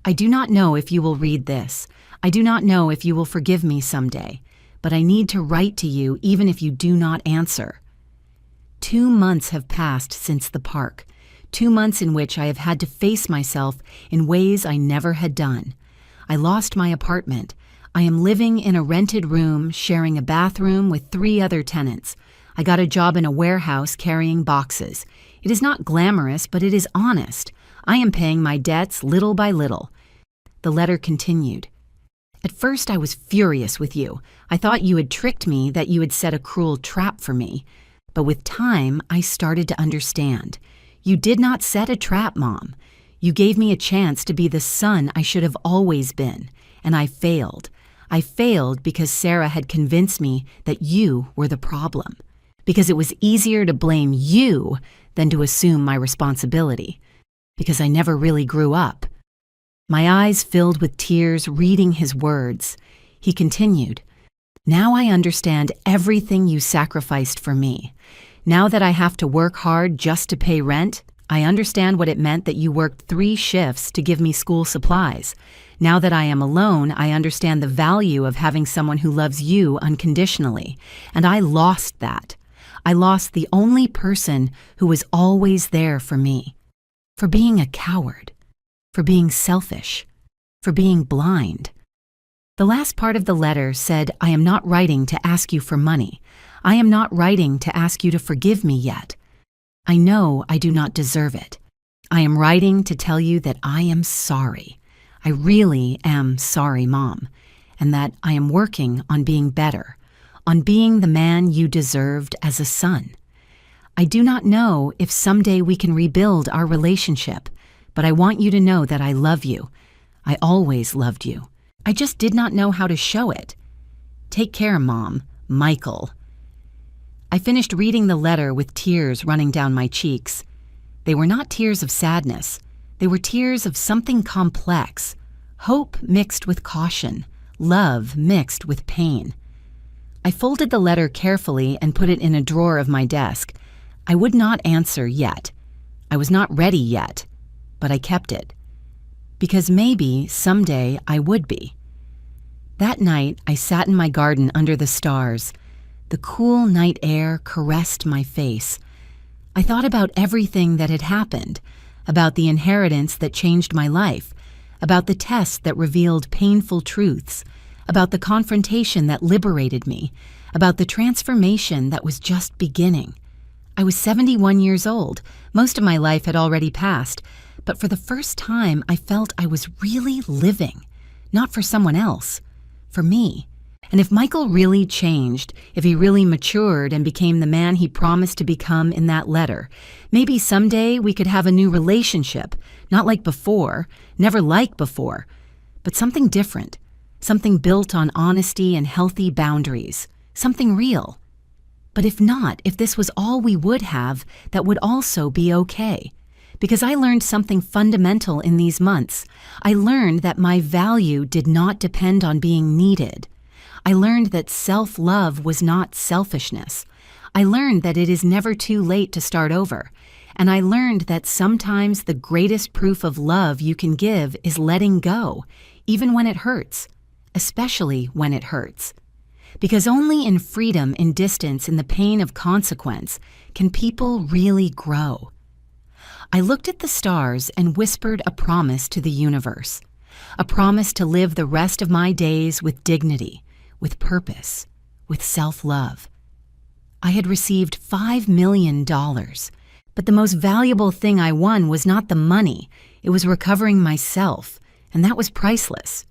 I do not know if you will read this. I do not know if you will forgive me someday, but I need to write to you even if you do not answer. 2 months have passed since the park. 2 months in which I have had to face myself in ways I never had done. I lost my apartment. I am living in a rented room, sharing a bathroom with 3 other tenants. I got a job in a warehouse carrying boxes. It is not glamorous, but it is honest. I am paying my debts little by little. The letter continued. At first I was furious with you. I thought you had tricked me, that you had set a cruel trap for me. But with time, I started to understand. You did not set a trap, Mom. You gave me a chance to be the son I should have always been, and I failed. I failed because Sarah had convinced me that you were the problem, because it was easier to blame you than to assume my responsibility, because I never really grew up. My eyes filled with tears reading his words. He continued, "Now I understand everything you sacrificed for me. Now that I have to work hard just to pay rent, I understand what it meant that you worked 3 shifts to give me school supplies. Now that I am alone, I understand the value of having someone who loves you unconditionally. And I lost that. I lost the only person who was always there for me. For being a coward. For being selfish. For being blind." The last part of the letter said, "I am not writing to ask you for money. I am not writing to ask you to forgive me yet. I know I do not deserve it. I am writing to tell you that I am sorry. I really am sorry, Mom, and that I am working on being better, on being the man you deserved as a son. I do not know if someday we can rebuild our relationship, but I want you to know that I love you. I always loved you. I just did not know how to show it. Take care, Mom. Michael." I finished reading the letter with tears running down my cheeks. They were not tears of sadness. They were tears of something complex. Hope mixed with caution. Love mixed with pain. I folded the letter carefully and put it in a drawer of my desk. I would not answer yet. I was not ready yet, but I kept it. Because maybe someday I would be. That night, I sat in my garden under the stars. The cool night air caressed my face. I thought about everything that had happened, about the inheritance that changed my life, about the test that revealed painful truths, about the confrontation that liberated me, about the transformation that was just beginning. I was 71 years old. Most of my life had already passed, but for the first time I felt I was really living, not for someone else, for me. And if Michael really changed, if he really matured and became the man he promised to become in that letter, maybe someday we could have a new relationship, not like before, never like before, but something different, something built on honesty and healthy boundaries, something real. But if not, if this was all we would have, that would also be okay. Because I learned something fundamental in these months. I learned that my value did not depend on being needed. I learned that self-love was not selfishness. I learned that it is never too late to start over. And I learned that sometimes the greatest proof of love you can give is letting go, even when it hurts, especially when it hurts. Because only in freedom, in distance, in the pain of consequence, can people really grow. I looked at the stars and whispered a promise to the universe, a promise to live the rest of my days with dignity, with purpose, with self-love. I had received $5 million, but the most valuable thing I won was not the money. It was recovering myself, and that was priceless.